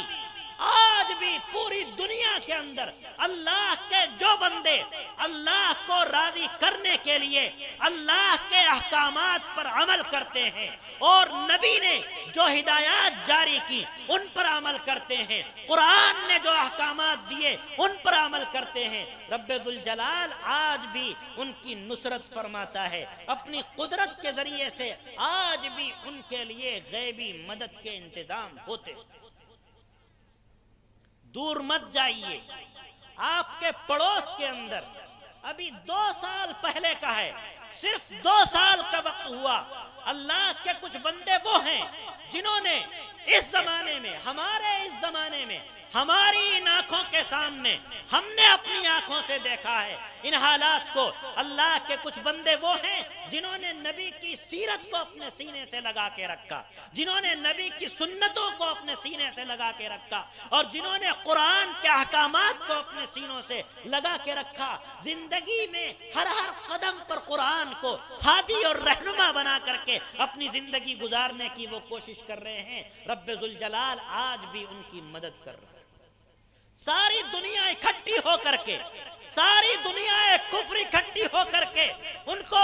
پوری دنیا کے اندر اللہ کے جو بندے اللہ کو راضی کرنے کے لیے اللہ کے احکامات پر عمل کرتے ہیں اور نبی نے جو ہدایات جاری کی ان پر عمل کرتے ہیں، قرآن نے جو احکامات دیے ان پر عمل کرتے ہیں، رب ذوالجلال آج بھی ان کی نصرت فرماتا ہے اپنی قدرت کے ذریعے سے۔ آج بھی ان کے لیے غیبی مدد کے انتظام ہوتے۔ دور مت جائیے، آپ کے پڑوس کے اندر ابھی 2 سال پہلے کا ہے، صرف 2 سال کا وقت ہوا، اللہ کے کچھ بندے وہ ہیں جنہوں نے اس زمانے میں، ہمارے اس زمانے میں، ہماری ان آنکھوں کے سامنے، ہم نے اپنی آنکھوں سے دیکھا ہے ان حالات کو۔ اللہ کے کچھ بندے وہ ہیں جنہوں نے نبی کی سیرت کو اپنے سینے سے لگا کے رکھا، جنہوں نے نبی کی سنتوں کو اپنے سینے سے لگا کے رکھا، اور جنہوں نے قرآن کے احکامات کو اپنے سینوں سے لگا کے رکھا۔ زندگی میں ہر قدم پر قرآن کو ہادی اور رہنما بنا کر کے اپنی زندگی گزارنے کی وہ کوشش کر رہے ہیں۔ رب ذوالجلال آج بھی ان کی مدد کر رہا ہے۔ ساری دنیا اکٹھی ہو کر کے، ساری دنیا کفر اکٹھی ہو کر کے ان کو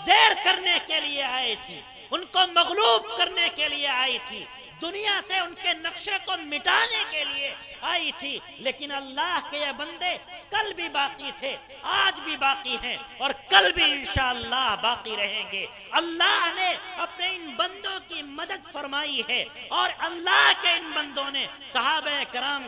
زیر کرنے کے لیے آئی تھی، ان کو مغلوب کرنے کے لیے آئی تھی، دنیا سے ان کے نقشے کو مٹانے کے لیے آئی تھی، لیکن اللہ کے یہ بندے کل بھی باقی تھے، آج بھی باقی ہیں اور کل بھی انشاءاللہ باقی رہیں گے۔ اللہ نے اپنے ان بندوں کی مدد فرمائی ہے، اور اللہ کے ان بندوں نے صحابہ کرام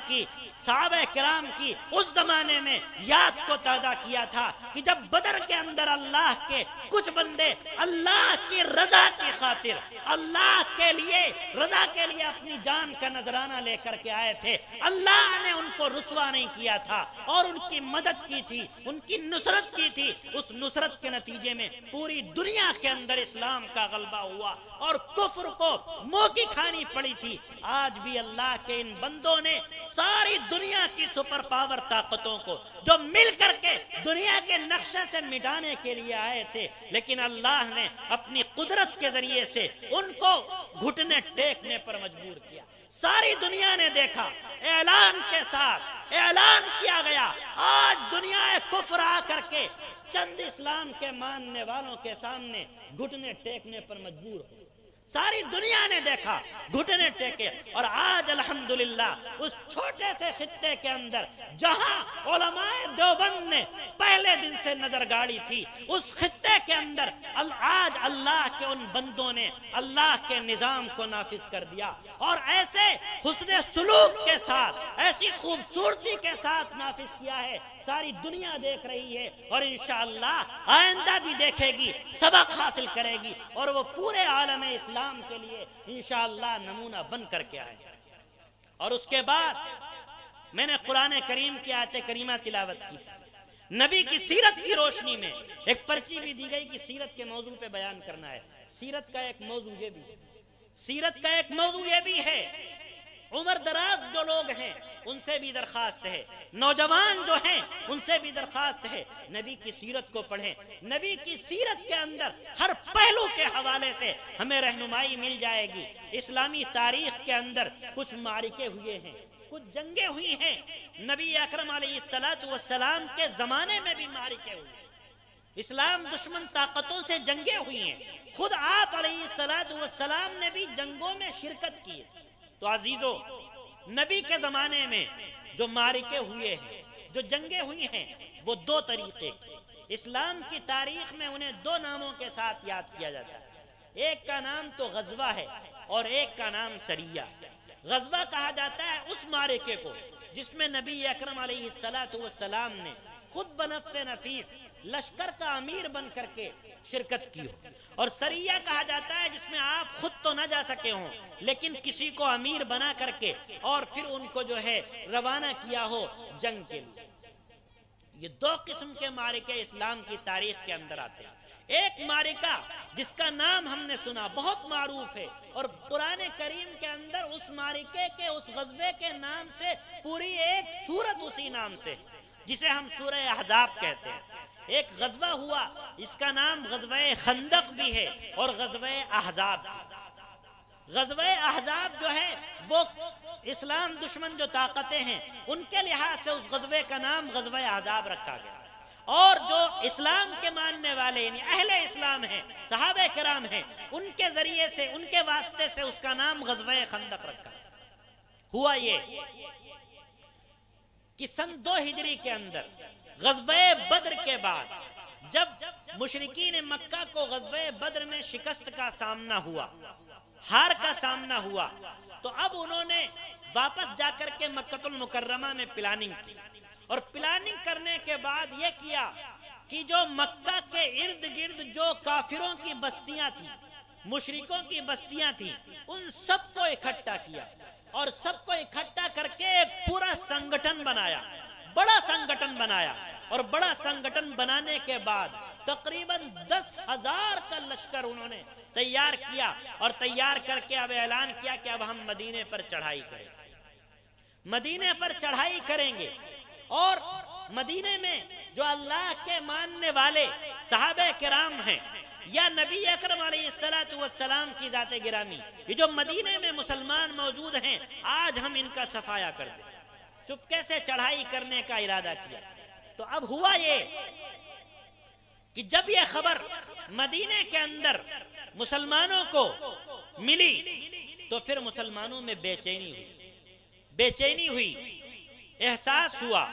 کی اس زمانے میں یاد کو تازہ کیا تھا کہ جب بدر کے اندر اللہ کے کچھ بندے اللہ کی رضا کی خاطر، اللہ کے لیے رضا کے لیے اپنی جان کا نذرانہ لے کر کے آئے تھے، اللہ نے ان کو رسوا نہیں کیا تھا اور ان کی مدد کی تھی، ان کی نصرت کی تھی۔ اس نصرت کے نتیجے میں پوری دنیا کے اندر اسلام کا غلبہ ہوا اور کفر کو منہ کی کھانی پڑی تھی۔ آج بھی اللہ کے ان بندوں نے ساری دنیا کی سپر پاور طاقتوں کو جو مل کر کے دنیا کے نقشے سے مٹانے کے لیے آئے تھے، لیکن اللہ نے اپنی قدرت کے ذریعے سے ان کو گھٹنے ٹیکنے پر مجبور کیا۔ ساری دنیا نے دیکھا، اعلان کے ساتھ اعلان کیا گیا، آج دنیا کفر آ کر کے چند اسلام کے ماننے والوں کے سامنے گھٹنے ٹیکنے پر مجبور ہو۔ ساری دنیا نے دیکھا، گھٹنے ٹیکے. اور آج الحمدللہ اس چھوٹے سے خطے کے اندر جہاں علماء دیوبند نے پہلے دن سے نظر گاڑی تھی، اس خطے کے اندر آج اللہ کے ان بندوں نے اللہ کے نظام کو نافذ کر دیا، اور ایسے حسن سلوک کے ساتھ، ایسی خوبصورتی کے ساتھ نافذ کیا ہے. ساری دنیا دیکھ رہی ہے اور انشاءاللہ آئندہ بھی دیکھے گی، سبق حاصل کرے گی، اور وہ پورے عالم اسلام کے لیے انشاءاللہ نمونہ بن کر کے آئے. اور اس کے بعد میں نے قرآن کریم کی آیت کریمہ تلاوت کی تھی. نبی کی سیرت کی روشنی میں ایک پرچی بھی دی گئی کہ سیرت کے موضوع پہ بیان کرنا ہے. سیرت کا ایک موضوع یہ بھی ہے عمر دراز جو لوگ ہیں ان سے بھی درخواست ہے، نوجوان جو ہیں ان سے بھی درخواست ہے، نبی کی سیرت کو پڑھیں. نبی کی سیرت کے اندر ہر پہلو کے حوالے سے ہمیں رہنمائی مل جائے گی. اسلامی تاریخ کے اندر کچھ معرکے ہوئے ہیں، کچھ جنگیں ہوئی ہیں. نبی اکرم علیہ السلام کے زمانے میں بھی معرکے ہوئے، اسلام دشمن طاقتوں سے جنگیں ہوئی ہیں. خود آپ علیہ السلام نے بھی جنگوں میں شرکت کی. تو عزیزو، نبی کے زمانے میں جو معرکے ہوئے ہیں، جو جنگیں ہوئی ہیں، وہ دو طریقے. اسلام کی تاریخ میں انہیں دو ناموں کے ساتھ یاد کیا جاتا ہے. ایک کا نام تو غزوہ ہے اور ایک کا نام سریہ. غزوہ کہا جاتا ہے اس معرکے کو جس میں نبی اکرم علیہ السلام نے خود بنفس نفیس لشکر کا امیر بن کر کے شرکت کی ہو. اور سریہ کہا جاتا ہے جس میں آپ خود تو نہ جا سکے ہوں لیکن کسی کو امیر بنا کر کے اور پھر ان کو جو ہے روانہ کیا ہو جنگ کے لیے. یہ دو قسم کے معرکے اسلام کی تاریخ کے اندر آتے ہیں. ایک معرکہ جس کا نام ہم نے سنا، بہت معروف ہے، اور قرآن کریم کے اندر اس معرکے کے، اس غزوے کے نام سے پوری ایک سورت اسی نام سے، جسے ہم سورہ احزاب کہتے ہیں. ایک غزوہ ہوا، اس کا نام غزوہ خندق بھی ہے اور غزوہ احزاب. غزوہ احزاب جو ہے وہ اسلام دشمن جو طاقتیں ہیں ان کے لحاظ سے اس غزوے کا نام غزوہ احزاب رکھا گیا، اور جو اسلام کے ماننے والے یعنی اہل اسلام ہیں، صحابہ کرام ہیں، ان کے ذریعے سے، ان کے واسطے سے اس کا نام غزوہ خندق رکھا. ہوا یہ کہ سن 2 ہجری کے اندر غزوہ بدر کے بعد جب مشرکین مکہ کو غزوہ بدر میں شکست کا سامنا ہوا، ہار کا سامنا ہوا، تو اب انہوں نے واپس جا کر کے مکہ المکرمہ میں پلاننگ کی. اور پلاننگ کرنے کے بعد یہ کیا کہ جو مکہ کے ارد گرد جو کافروں کی بستیاں تھیں، مشرکوں کی بستیاں تھیں، ان سب کو اکٹھا کیا اور سب کو اکٹھا کر کے ایک پورا سنگٹھن بنایا، بڑا سنگٹھن بنایا. اور بڑا سنگٹھن بنانے کے بعد تقریباً 10,000 کا لشکر انہوں نے تیار کیا، اور تیار کر کے اب اعلان کیا کہ اب ہم مدینے پر چڑھائی کریں گے، مدینے پر چڑھائی کریں گے. اور مدینے میں جو اللہ کے ماننے والے صحابہ کرام ہیں یا نبی اکرم علیہ السلام کی ذات گرامی، یہ جو مدینے میں مسلمان موجود ہیں، آج ہم ان کا صفایا کر دیں. چپکے سے چڑھائی کرنے کا ارادہ کیا. تو اب ہوا یہ کہ جب یہ خبر مدینے کے اندر مسلمانوں کو ملی تو پھر مسلمانوں میں بے چینی ہوئی. احساس ہوا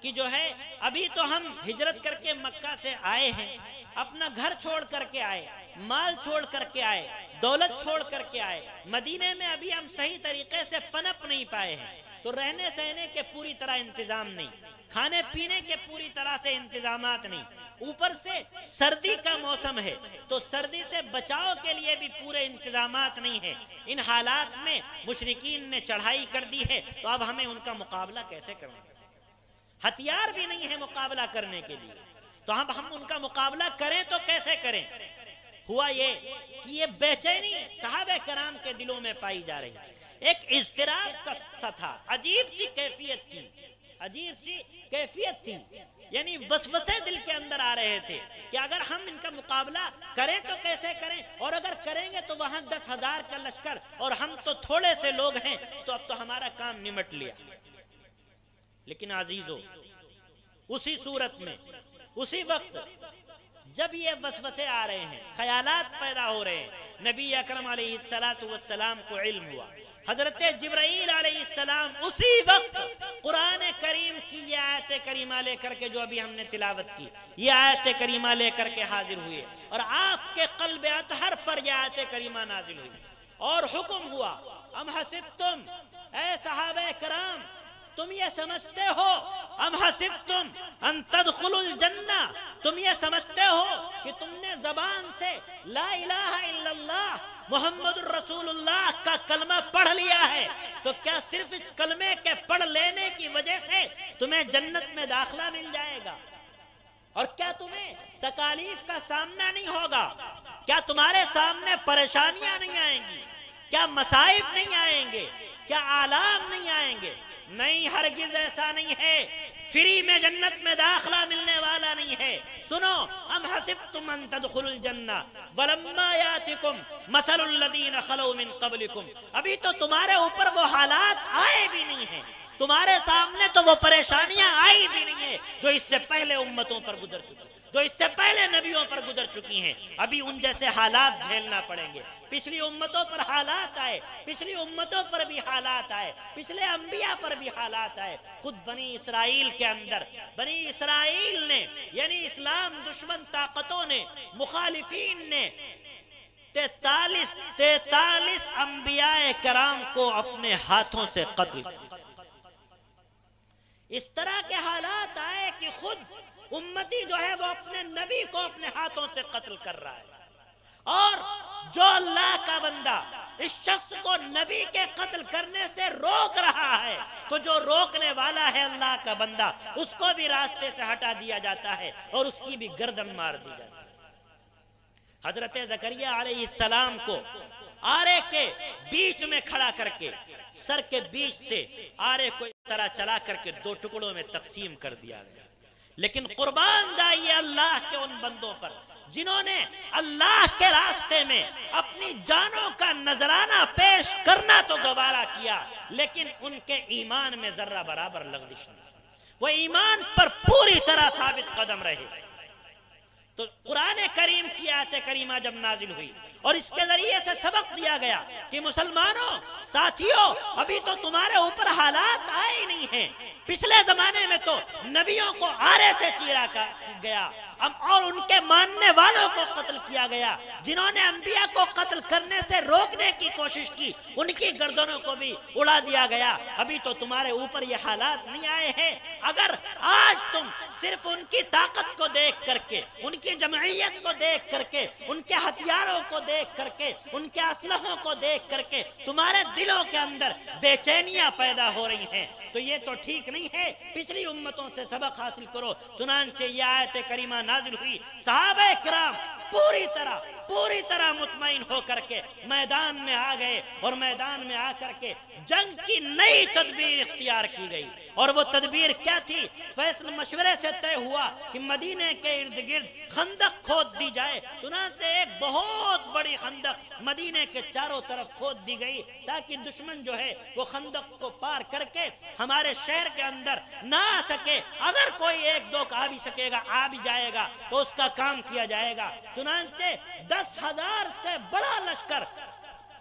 کہ جو ہے ابھی تو ہم ہجرت کر کے مکہ سے آئے ہیں، اپنا گھر چھوڑ کر کے آئے، مال چھوڑ کر کے آئے، دولت چھوڑ کر کے آئے، مدینے میں ابھی ہم صحیح طریقے سے پنپ نہیں پائے ہیں، تو رہنے سہنے کے پوری طرح انتظام نہیں، کھانے پینے کے پوری طرح سے انتظامات نہیں، اوپر سے سردی کا موسم ہے تو سردی سے بچاؤ کے لیے بھی پورے انتظامات نہیں ہیں. ان حالات میں مشرکین نے چڑھائی کر دی ہے، تو اب ہمیں ان کا مقابلہ کیسے کرنا؟ ہتھیار بھی نہیں ہے مقابلہ کرنے کے لیے، تو ہم ان کا مقابلہ کریں تو کیسے کریں؟ ہوا یہ کہ یہ بے چینی صحابہ کرام کے دلوں میں پائی جا رہی ہے. ایک اضطراب کا سا، عجیب سی کیفیت تھی، یعنی وسوسے دل کے اندر آ رہے تھے کہ اگر ہم ان کا مقابلہ کریں تو کیسے کریں، اور اگر کریں گے تو وہاں 10,000 کا لشکر اور ہم تو تھوڑے سے لوگ ہیں، تو اب تو ہمارا کام نمٹ لیا. لیکن عزیزو، اسی صورت میں، اسی وقت جب یہ وسوسے آ رہے ہیں، خیالات پیدا ہو رہے ہیں، نبی اکرم علیہ السلام کو علم ہوا، حضرت جبرائیل علیہ السلام اسی وقت قرآن کریم کی یہ آیت کریمہ لے کر کے جو ابھی ہم نے تلاوت کی، یہ آیت کریمہ لے کر کے حاضر ہوئے اور آپ کے قلب اطہر پر یہ آیت کریمہ نازل ہوئی اور حکم ہوا، ام حسبتم، اے صحابہ کرام تم یہ سمجھتے ہو، ام حسبتم ان تدخلوا الجنہ، تم یہ سمجھتے ہو کہ تم نے زبان سے لا الہ الا اللہ محمد الرسول اللہ کا کلمہ پڑھ لیا ہے تو کیا صرف اس کلمے کے پڑھ لینے کی وجہ سے تمہیں جنت میں داخلہ مل جائے گا؟ اور کیا تمہیں تکالیف کا سامنا نہیں ہوگا؟ کیا تمہارے سامنے پریشانیاں نہیں آئیں گی؟ کیا مصائب نہیں آئیں گے؟ کیا آلام نہیں آئیں گے؟ نہیں، ہرگز ایسا نہیں ہے، فری میں جنت میں داخلہ ملنے والا نہیں ہے۔ سنو، ام حسبتم ان تدخلوا الجنہ ولما یاتکم مثل الذین خلو من قبلکم، ابھی تو تمہارے اوپر وہ حالات آئے بھی نہیں ہیں، تمہارے سامنے تو وہ پریشانیاں آئی بھی نہیں ہیں جو اس سے پہلے امتوں پر گزر چکی، جو اس سے پہلے نبیوں پر گزر چکی ہیں، ابھی ان جیسے حالات جھیلنا پڑیں گے۔ پچھلی امتوں پر حالات آئے، پچھلی امتوں پر بھی حالات آئے، پچھلے انبیاء پر بھی حالات آئے، خود بنی اسرائیل کے اندر، بنی اسرائیل نے یعنی اسلام دشمن طاقتوں نے، مخالفین نے 43 انبیاء کرام کو اپنے ہاتھوں سے قتل کیا۔ اس طرح کے حالات آئے کہ خود امتی جو ہے وہ اپنے نبی کو اپنے ہاتھوں سے قتل کر رہا ہے، اور جو اللہ کا بندہ اس شخص کو نبی کے قتل کرنے سے روک رہا ہے تو جو روکنے والا ہے اللہ کا بندہ، اس کو بھی راستے سے ہٹا دیا جاتا ہے اور اس کی بھی گردن مار دی جاتی ہے۔ حضرت زکریا علیہ السلام کو آرے کے بیچ میں کھڑا کر کے، سر کے بیچ سے آرے کو اس طرح چلا کر کے 2 ٹکڑوں میں تقسیم کر دیا گیا، لیکن قربان جائیے اللہ کے ان بندوں پر جنہوں نے اللہ کے راستے میں اپنی جانوں کا نذرانہ پیش کرنا تو گوارا کیا، لیکن ان کے ایمان میں ذرہ برابر لغزش نہیں، وہ ایمان پر پوری طرح ثابت قدم رہے۔ تو قرآن کریم کی آیت کریمہ جب نازل ہوئی اور اس کے ذریعے سے سبق دیا گیا کہ مسلمانوں، ساتھیوں، ابھی تو تمہارے اوپر حالات آئے نہیں ہیں، پچھلے زمانے میں تو نبیوں کو آرے سے چیرا گیا اور ان کے ماننے والوں کو قتل کیا گیا، جنہوں نے انبیاء کو قتل کرنے سے روکنے کی کوشش کی ان کی گردنوں کو بھی اڑا دیا گیا۔ ابھی تو تمہارے اوپر یہ حالات نہیں آئے ہیں۔ اگر آج تم صرف ان کی طاقت کو دیکھ کر کے، ان کی جمعیت کو دیکھ کر کے، ان کے ہتھیاروں کو دیکھ کر کے، ان کے اسلحوں کو دیکھ کر کے تمہارے دلوں کے اندر بے چینیاں پیدا ہو رہی ہیں تو یہ تو ٹھیک نہیں ہے، پچھلی امتوں سے سبق حاصل کرو۔ چنانچہ یہ آیت کریمہ نازل ہوئی، صحابہ کرام پوری طرح مطمئن ہو کر کے میدان میں آ گئے اور میدان میں آ کر کے جنگ کی نئی تدبیر اختیار کی گئی، اور وہ تدبیر کیا تھی؟ فیصل مشورے سے طے ہوا کہ مدینے کے ارد گرد خندق کھود دی جائے، چنانچہ ایک بہت بڑی خندق مدینے کے چاروں طرف کھود دی گئی تاکہ دشمن جو ہے وہ خندق کو پار کر کے ہمارے شہر کے اندر نہ آ سکے، اگر کوئی 1-2 آ بھی سکے گا، آ بھی جائے گا تو اس کا کام کیا جائے گا۔ چنانچہ 10,000 سے بڑا لشکر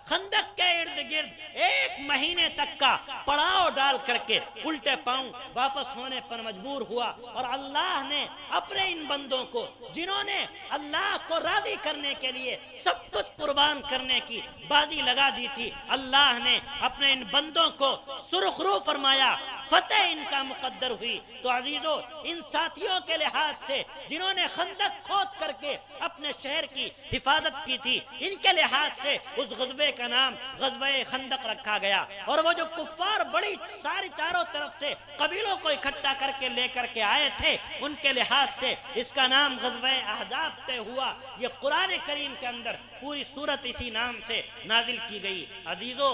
خندق کے ارد گرد 1 مہینے تک کا پڑاؤ ڈال کر کے الٹے پاؤں واپس ہونے پر مجبور ہوا، اور اللہ نے اپنے ان بندوں کو جنہوں نے اللہ کو راضی کرنے کے لیے سب کچھ قربان کرنے کی بازی لگا دی تھی، اللہ نے اپنے ان بندوں کو سرخ رو فرمایا، فتح ان کا مقدر ہوئی۔ تو عزیزو، ان ساتھیوں کے لحاظ سے جنہوں نے خندق کھود کر کے اپنے شہر کی حفاظت کی تھی، ان کے لحاظ سے اس غزوے کا نام غزوہ خندق رکھا گیا، اور وہ جو کفار بڑی ساری چاروں طرف سے قبیلوں کو اکٹھا کر کے لے کر کے آئے تھے، ان کے لحاظ سے اس کا نام غزوہ احزاب طے ہوا۔ یہ قرآن کریم کے اندر پوری سورت اسی نام سے نازل کی گئی۔ عزیزو،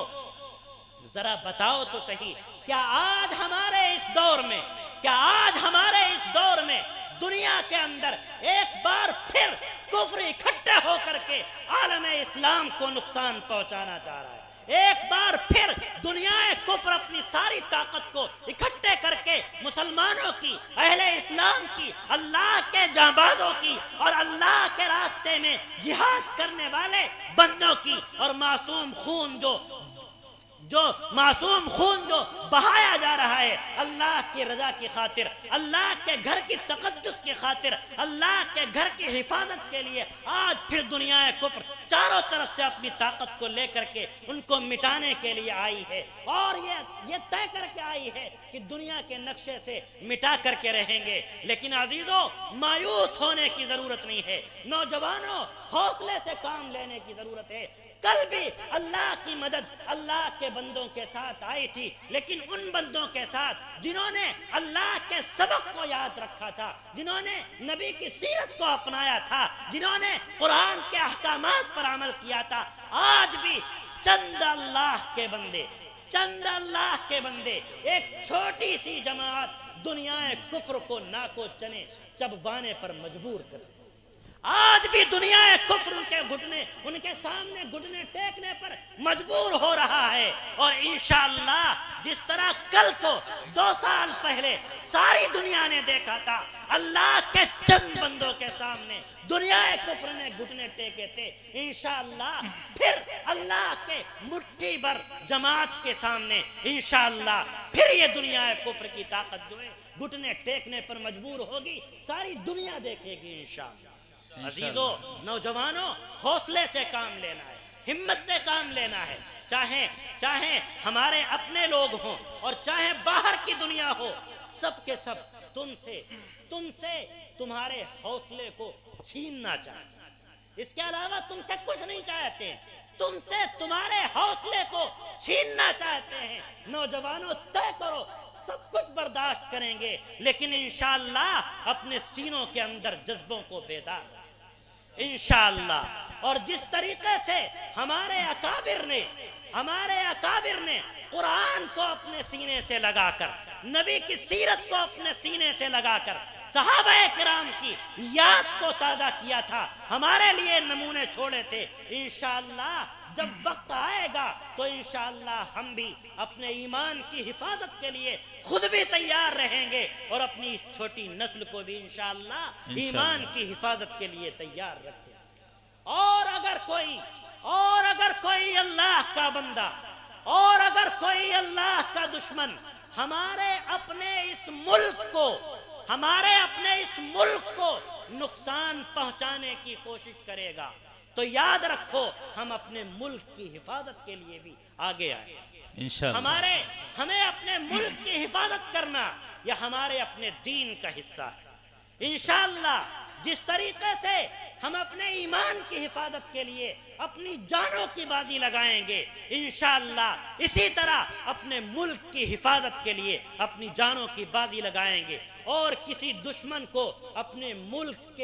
ذرا بتاؤ تو صحیح، کیا آج ہمارے اس دور میں دنیا کے اندر ایک بار پھر کفر اکٹھے ہو کر کے عالم اسلام کو نقصان پہنچانا چاہ رہا ہے؟ ایک بار پھر دنیا کفر اپنی ساری طاقت کو اکٹھے کر کے مسلمانوں کی، اہل اسلام کی، اللہ کے جانبازوں کی اور اللہ کے راستے میں جہاد کرنے والے بندوں کی، اور معصوم خون جو بہایا جا رہا ہے اللہ کی رضا کی خاطر، اللہ کے گھر کی تقدس کی خاطر، اللہ کے گھر کی حفاظت کے لیے، آج پھر دنیا کفر چاروں طرف سے اپنی طاقت کو لے کر کے ان کو مٹانے کے لیے آئی ہے، اور یہ طے کر کے آئی ہے کہ دنیا کے نقشے سے مٹا کر کے رہیں گے۔ لیکن عزیزوں، مایوس ہونے کی ضرورت نہیں ہے، نوجوانوں حوصلے سے کام لینے کی ضرورت ہے۔ کل بھی اللہ کی مدد اللہ کے بندوں کے ساتھ آئی تھی، لیکن ان بندوں کے ساتھ جنہوں نے اللہ کے سبق کو یاد رکھا تھا، جنہوں نے نبی کی سیرت کو اپنایا تھا، جنہوں نے قرآن کے احکامات پر عمل کیا تھا، آج بھی چند اللہ کے بندے ایک چھوٹی سی جماعت دنیا کفر کو ناکو چنے چبوانے پر مجبور کر، آج بھی دنیا کفر ان کے سامنے گھٹنے ٹیکنے پر مجبور ہو رہا ہے۔ اور انشاءاللہ جس طرح کل کو 2 سال پہلے ساری دنیا نے دیکھا تھا، اللہ کے چند بندوں کے سامنے دنیا کفر نے گھٹنے ٹیکے تھے، انشاءاللہ پھر اللہ کے مٹھی بھر جماعت کے سامنے انشاءاللہ پھر یہ دنیا کفر کی طاقت جو ہے گھٹنے ٹیکنے پر مجبور ہوگی، ساری دنیا دیکھے گی انشاءاللہ۔ عزیزو، نوجوانوں، حوصلے سے کام لینا ہے، ہمت سے کام لینا ہے، چاہے ہمارے اپنے لوگ ہوں اور چاہے باہر کی دنیا ہو، سب کے سب تم سے تمہارے حوصلے کو چھیننا چاہتے ہیں، اس کے علاوہ تم سے کچھ نہیں چاہتے ہیں، تم سے تمہارے حوصلے کو چھیننا چاہتے ہیں۔ نوجوانوں، طے کرو، سب کچھ برداشت کریں گے، لیکن انشاءاللہ اپنے سینوں کے اندر جذبوں کو بیدار انشاءاللہ۔ اور جس طریقے سے ہمارے اکابر نے قرآن کو اپنے سینے سے لگا کر، نبی کی سیرت کو اپنے سینے سے لگا کر، صحابہ کرام کی یاد کو تازہ کیا تھا، ہمارے لیے نمونے چھوڑے تھے، انشاءاللہ جب وقت آئے گا تو انشاءاللہ ہم بھی اپنے ایمان کی حفاظت کے لیے خود بھی تیار رہیں گے اور اپنی اس چھوٹی نسل کو بھی انشاءاللہ ایمان کی حفاظت کے لیے تیار رکھیں۔ اور اگر کوئی اللہ کا بندہ اور اگر کوئی اللہ کا دشمن ہمارے اپنے اس ملک کو نقصان پہنچانے کی کوشش کرے گا تو یاد رکھو ہم اپنے ملک کی حفاظت کے لیے بھی آگے آئے انشاءاللہ۔ ہمیں اپنے ملک کی حفاظت کرنا یہ ہمارے اپنے دین کا حصہ ہے انشاءاللہ۔ جس طریقے سے ہم اپنے ایمان کی حفاظت کے لیے اپنی جانوں کی بازی لگائیں گے انشاءاللہ، اسی طرح اپنے ملک کی حفاظت کے لیے اپنی جانوں کی بازی لگائیں گے اور کسی دشمن کو اپنے ملک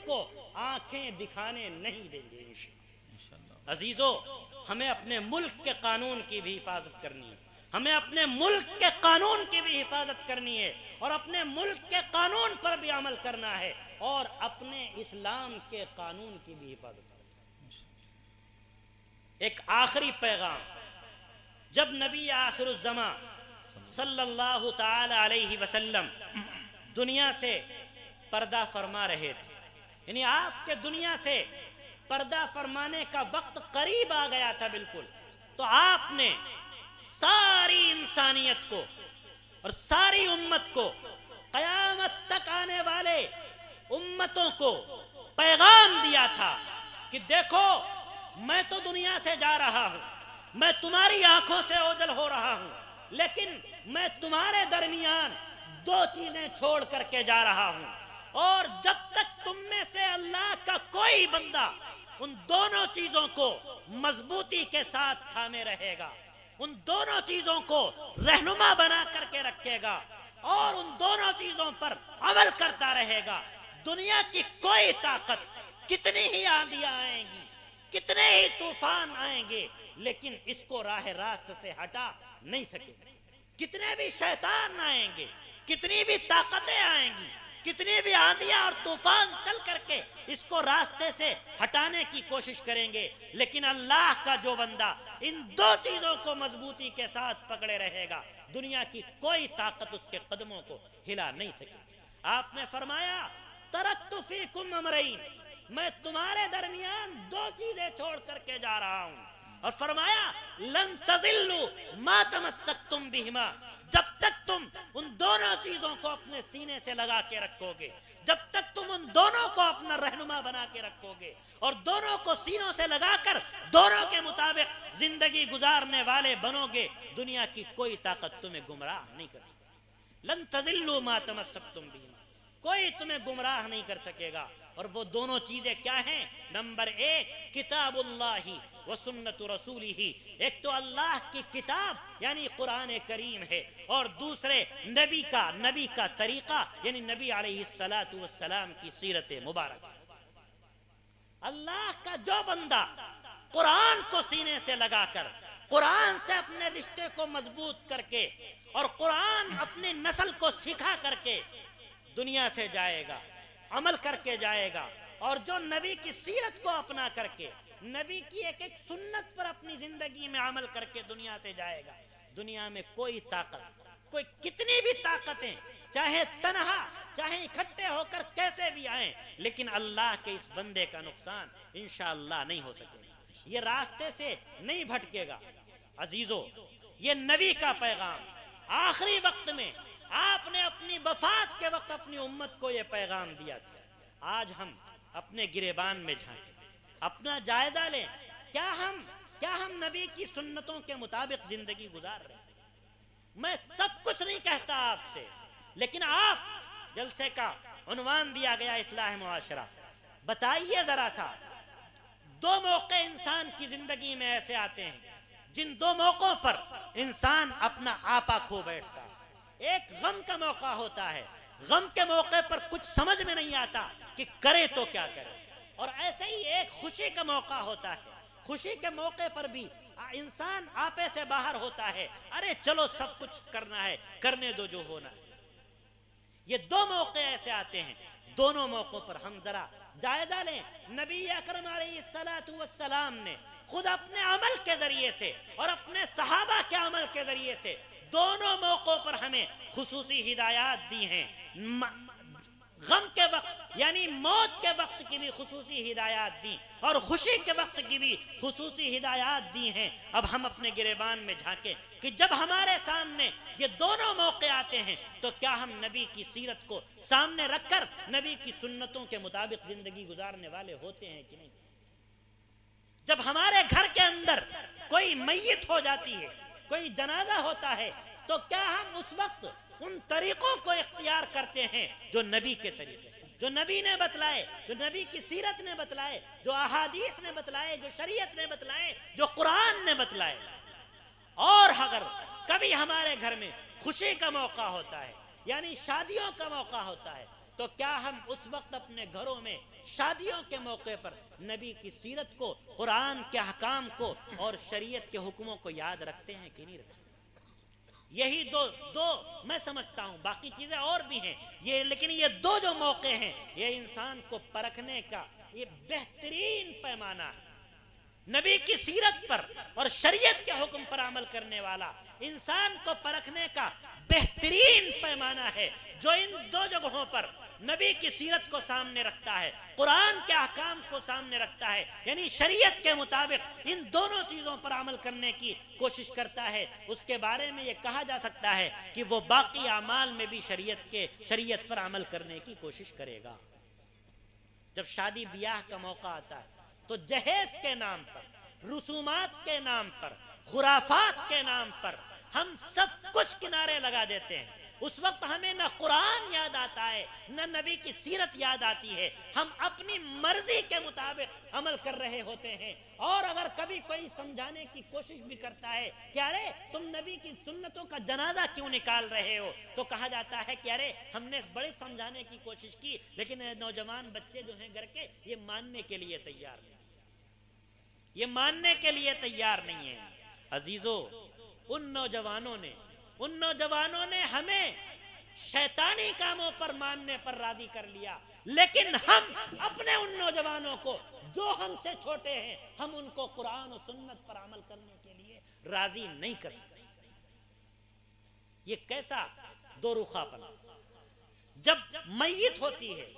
کو آنکھیں دکھانے نہیں دیں گے انشاءاللہ۔ عزیزو، ہمیں اپنے ملک کے قانون کی بھی حفاظت کرنی ہے، ہمیں اپنے ملک کے قانون کی بھی حفاظت کرنی ہے اور اپنے ملک کے قانون پر بھی عمل کرنا ہے اور اپنے اسلام کے قانون کی بھی حفاظت کرنی ہے۔ ایک آخری پیغام، جب نبی آخر الزمان صلی اللہ تعالی علیہ وسلم دنیا سے پردہ فرما رہے تھے، یعنی آپ کے دنیا سے پردہ فرمانے کا وقت قریب آ گیا تھا بالکل، تو آپ نے ساری انسانیت کو اور ساری امت کو، قیامت تک آنے والے امتوں کو پیغام دیا تھا کہ دیکھو میں تو دنیا سے جا رہا ہوں، میں تمہاری آنکھوں سے اوجھل ہو رہا ہوں، لیکن میں تمہارے درمیان 2 چیزیں چھوڑ کر کے جا رہا ہوں، اور جب تک تم میں سے اللہ کا کوئی بندہ ان دونوں چیزوں کو مضبوطی کے ساتھ تھامے رہے گا، ان دونوں چیزوں کو رہنما بنا کر کے رکھے گا اور ان دونوں چیزوں پر عمل کرتا رہے گا، دنیا کی کوئی طاقت، کتنی ہی آندیاں آئیں گی، کتنے ہی طوفان آئیں گے، لیکن اس کو راہ راست سے ہٹا نہیں سکے، کتنے بھی شیطان آئیں گے، کتنی بھی طاقتیں آئیں گی، کتنی بھی آندیاں اور طوفان چل کر کے اس کو راستے سے ہٹانے کی کوشش کریں گے، لیکن اللہ کا جو بندہ ان 2 چیزوں کو مضبوطی کے ساتھ پکڑے رہے گا، دنیا کی کوئی طاقت اس کے قدموں کو ہلا نہیں سکے. آپ نے فرمایا ترکت فیکم امرین، میں تمہارے درمیان دو چیزیں چھوڑ کر کے جا رہا ہوں. اور فرمایا لن تضلوا ما تمسکتم بہما، جب تک تم ان دونوں چیزوں کو اپنے سینے سے لگا کے رکھو گے، جب تک تم ان دونوں کو اپنا رہنما بنا کے رکھو گے اور دونوں کو سینوں سے لگا کر دونوں کے مطابق زندگی گزارنے والے بنو گے، دنیا کی کوئی طاقت تمہیں گمراہ نہیں کر سکے. لن تضلوا ما تمسکتم بہما، کوئی تمہیں گمراہ نہیں کر سکے گا. اور وہ دونوں چیزیں کیا ہیں؟ نمبر 1 کتاب اللہ و سنت رسولہ، ایک تو اللہ کی کتاب یعنی قرآن کریم ہے، اور دوسرے نبی کا طریقہ یعنی نبی علیہ السلام کی سیرت مبارک. اللہ کا جو بندہ قرآن کو سینے سے لگا کر، قرآن سے اپنے رشتے کو مضبوط کر کے اور قرآن اپنے نسل کو سکھا کر کے دنیا سے جائے گا، عمل کر کے جائے گا، اور جو نبی کی سیرت کو اپنا کر کے نبی کی ایک ایک سنت پر اپنی زندگی میں عمل کر کے دنیا سے جائے گا، دنیا میں کوئی طاقت، کوئی کتنی بھی طاقتیں چاہے تنہا چاہے اکٹھے ہو کر کیسے بھی آئیں، لیکن اللہ کے اس بندے کا نقصان انشاءاللہ نہیں ہو سکے گا، یہ راستے سے نہیں بھٹکے گا. عزیزو، یہ نبی کا پیغام آخری وقت میں آپ نے اپنی وفات کے وقت اپنی امت کو یہ پیغام دیا تھا. آج ہم اپنے گریبان میں جھانکیں، اپنا جائزہ لیں، کیا ہم نبی کی سنتوں کے مطابق زندگی گزار رہے ہیں؟ میں سب کچھ نہیں کہتا آپ سے، لیکن آپ جلسے کا عنوان دیا گیا اصلاح معاشرہ، بتائیے ذرا سا، دو موقع انسان کی زندگی میں ایسے آتے ہیں جن دو موقعوں پر انسان اپنا آپا کھو بیٹھتا ہے. ایک غم کا موقع ہوتا ہے، غم کے موقع پر کچھ سمجھ میں نہیں آتا کہ کرے تو کیا کرے، اور ایسے ہی ایک خوشی کا موقع ہوتا ہے، خوشی کے موقع پر بھی انسان آپے سے باہر ہوتا ہے، ارے چلو سب کچھ کرنا ہے، کرنے دو جو ہونا ہے. یہ دو موقع ایسے آتے ہیں، دونوں موقعوں پر ہم ذرا جائزہ لیں. نبی اکرم علیہ السلام نے خود اپنے عمل کے ذریعے سے اور اپنے صحابہ کے عمل کے ذریعے سے دونوں موقعوں پر ہمیں خصوصی ہدایات دی ہیں. غم کے وقت یعنی موت کے وقت کی بھی خصوصی ہدایات دی اور خوشی کے وقت کی بھی خصوصی ہدایات دی ہیں. اب ہم اپنے گریبان میں جھانکیں کہ جب ہمارے سامنے یہ دونوں موقع آتے ہیں تو کیا ہم نبی کی سیرت کو سامنے رکھ کر نبی کی سنتوں کے مطابق زندگی گزارنے والے ہوتے ہیں کہ نہیں؟ جب ہمارے گھر کے اندر کوئی میت ہو جاتی ہے، کوئی جنازہ ہوتا ہے، تو کیا ہم اس وقت ان طریقوں کو اختیار کرتے ہیں جو نبی کے طریقے، جو نبی نے بتلائے، جو نبی کی سیرت نے بتلائے، جو احادیث نے بتلائے، جو شریعت نے بتلائے، جو قرآن نے بتلائے؟ اور اگر کبھی ہمارے گھر میں خوشی کا موقع ہوتا ہے یعنی شادیوں کا موقع ہوتا ہے، تو کیا ہم اس وقت اپنے گھروں میں شادیوں کے موقع پر نبی کی سیرت کو، قرآن کے احکام کو اور شریعت کے حکموں کو یاد رکھتے ہیں کہ نہیں رکھتے؟ یہی دو میں سمجھتا ہوں، باقی چیزیں اور بھی ہیں لیکن یہ دو جو موقع ہیں یہ انسان کو پرکھنے کا یہ بہترین پیمانہ ہے. نبی کی سیرت پر اور شریعت کے حکم پر عمل کرنے والا انسان کو پرکھنے کا بہترین پیمانہ ہے جو ان دو جگہوں پر نبی کی سیرت کو سامنے رکھتا ہے، قرآن کے احکام کو سامنے رکھتا ہے، یعنی شریعت کے مطابق ان دونوں چیزوں پر عمل کرنے کی کوشش کرتا ہے. اس کے بارے میں یہ کہا جا سکتا ہے کہ وہ باقی اعمال میں بھی شریعت پر عمل کرنے کی کوشش کرے گا. جب شادی بیاہ کا موقع آتا ہے تو جہیز کے نام پر، رسومات کے نام پر، خرافات کے نام پر ہم سب کچھ کنارے لگا دیتے ہیں. اس وقت ہمیں نہ قرآن یاد آتا ہے نہ نبی کی سیرت یاد آتی ہے، ہم اپنی مرضی کے مطابق عمل کر رہے ہوتے ہیں. اور اگر کبھی کوئی سمجھانے کی کوشش بھی کرتا ہے کہ ارے تم نبی کی سنتوں کا جنازہ کیوں نکال رہے ہو، تو کہا جاتا ہے کہ ارے ہم نے بڑے سمجھانے کی کوشش کی لیکن نوجوان بچے جو ہیں گھر کے یہ ماننے کے لیے تیار نہیں، یہ ماننے کے لیے تیار نہیں ہے. عزیزو، ان نوجوانوں نے ہمیں شیطانی کاموں پر ماننے پر راضی کر لیا، لیکن ہم اپنے ان نوجوانوں کو جو ہم سے چھوٹے ہیں ہم ان کو قرآن و سنت پر عمل کرنے کے لیے راضی نہیں کر سکتے. یہ کیسا دو رخا پنا. جب میت ہوتی ہے،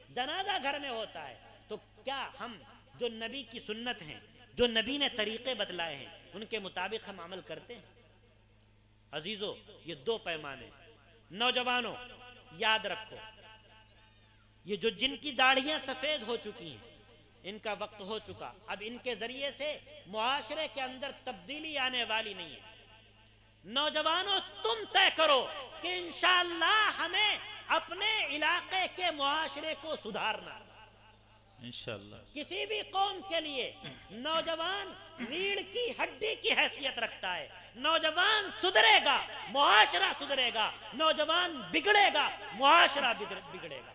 جنازہ گھر میں ہوتا ہے، تو کیا ہم جو نبی کی سنت ہیں، جو نبی نے طریقے بتلائے ہیں، ان کے مطابق ہم عمل کرتے ہیں؟ عزیزو، یہ دو پیمانے. نوجوانوں یاد رکھو، یہ جو جن کی داڑھیاں سفید ہو چکی ہیں، ان کا وقت ہو چکا. اب ان کے ذریعے سے معاشرے کے اندر تبدیلی آنے والی نہیں ہے. نوجوانوں تم طے کرو کہ انشاءاللہ ہمیں اپنے علاقے کے معاشرے کو سدھارنا. انشاءاللہ کسی بھی قوم کے لیے نوجوان ریڑھ کی ہڈی کی حیثیت رکھتا ہے. نوجوان سدھرے گا معاشرہ سدھرے گا، نوجوان بگڑے گا معاشرہ بگڑے گا.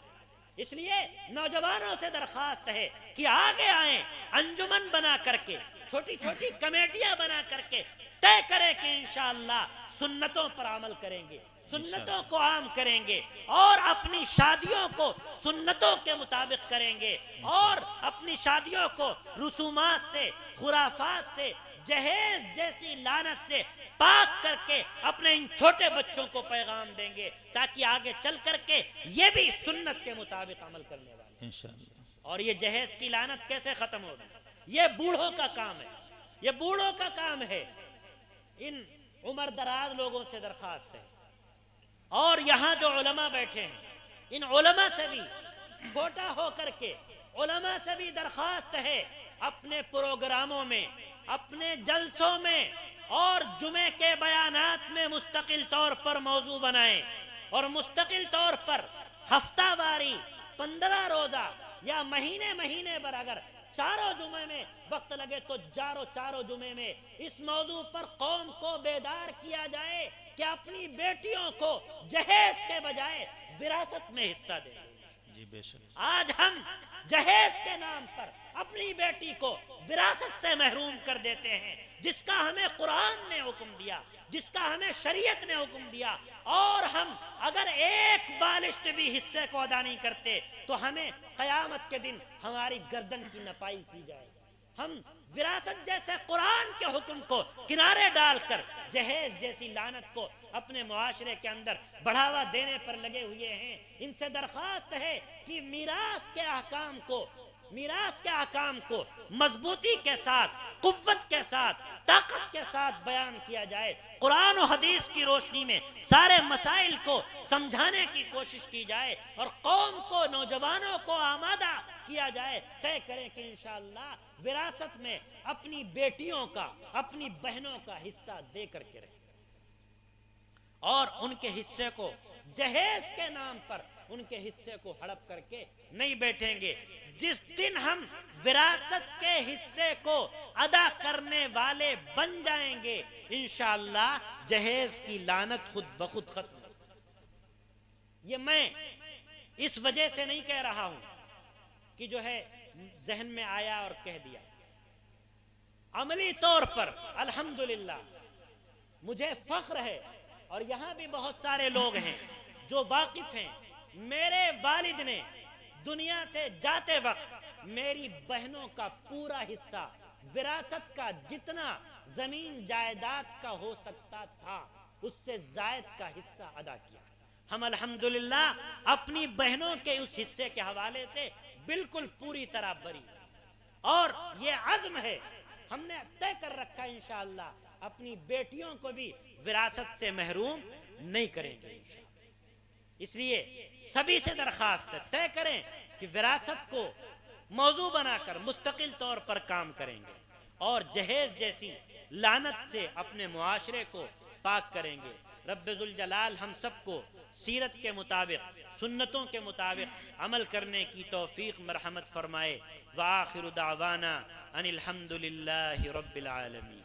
اس لیے نوجوانوں سے درخواست ہے کہ آگے آئیں، انجمن بنا کر کے، چھوٹی چھوٹی کمیٹیاں بنا کر کے طے کریں کہ انشاءاللہ سنتوں پر عمل کریں گے، سنتوں کو عام کریں گے، اور اپنی شادیوں کو سنتوں کے مطابق کریں گے، اور اپنی شادیوں کو رسومات سے، خرافات سے، جہیز جیسی لعنت سے پاک کر کے اپنے ان چھوٹے بچوں کو پیغام دیں گے، تاکہ آگے چل کر کے یہ بھی سنت کے مطابق عمل کرنے والے. انشاءاللہ. اور یہ جہیز کی لعنت کیسے ختم ہوگی؟ یہ بوڑھوں کا کام ہے، یہ بوڑھوں کا کام ہے. ان عمر دراز لوگوں سے درخواست ہے، اور یہاں جو علماء بیٹھے ہیں، ان علماء سے بھی چھوٹا ہو کر کے علماء سے بھی درخواست ہے، اپنے پروگراموں میں، اپنے جلسوں میں اور جمعے کے بیانات میں مستقل طور پر موضوع بنائیں، اور مستقل طور پر ہفتہ واری 15 روزہ یا مہینے پر، اگر چاروں جمعے میں وقت لگے تو چاروں جمعے میں اس موضوع پر قوم کو بیدار کیا جائے کہ اپنی بیٹیوں کو جہیز کے بجائے وراثت میں حصہ دیں. جی بے شک. آج ہم جہیز کے نام پر اپنی بیٹی کو وراثت سے محروم کر دیتے ہیں، جس کا ہمیں قرآن نے حکم دیا، جس کا ہمیں شریعت نے حکم دیا. اور ہم اگر ایک بالشت بھی حصے کو ادا نہیں کرتے تو ہمیں قیامت کے دن ہماری گردن کی نپائی کی جائے. ہم وراثت جیسے قرآن کے حکم کو کنارے ڈال کر جہیز جیسی لعنت کو اپنے معاشرے کے اندر بڑھاوا دینے پر لگے ہوئے ہیں. ان سے درخواست ہے کہ میراث کے احکام کو مضبوطی کے ساتھ، قوت کے ساتھ، طاقت کے ساتھ بیان کیا جائے. قرآن و حدیث کی روشنی میں سارے مسائل کو سمجھانے کی کوشش کی جائے، اور قوم کو، نوجوانوں کو آمادہ کیا جائے. طے کریں کہ انشاءاللہ وراثت میں اپنی بیٹیوں کا، اپنی بہنوں کا حصہ دے کر کے رہیں، اور ان کے حصے کو جہیز کے نام پر ان کے حصے کو ہڑپ کر کے نہیں بیٹھیں گے. جس دن ہم وراثت کے حصے کو ادا کرنے والے بن جائیں گے، انشاءاللہ جہیز کی لعنت خود بخود ختم. یہ میں اس وجہ سے نہیں کہہ رہا ہوں کہ جو ہے ذہن میں آیا اور کہہ دیا. عملی طور پر الحمدللہ مجھے فخر ہے، اور یہاں بھی بہت سارے لوگ ہیں جو واقف ہیں. میرے والد نے دنیا سے جاتے وقت میری بہنوں کا پورا حصہ، وراثت کا جتنا زمین جائیداد کا ہو سکتا تھا، اس سے زائد کا حصہ ادا کیا. ہم الحمدللہ اپنی بہنوں کے اس حصے کے حوالے سے بالکل پوری طرح بری، اور یہ عزم ہے، ہم نے طے کر رکھا انشاءاللہ اپنی بیٹیوں کو بھی وراثت سے محروم نہیں کریں گے. اس لیے سبھی سے درخواست ہے، طے کریں کہ وراثت کو موضوع بنا کر مستقل طور پر کام کریں گے، اور جہیز جیسی لعنت سے اپنے معاشرے کو پاک کریں گے. رب ذوالجلال ہم سب کو سیرت کے مطابق، سنتوں کے مطابق عمل کرنے کی توفیق مرحمت فرمائے. وآخر دعوانا ان الحمد للہ رب العالمین.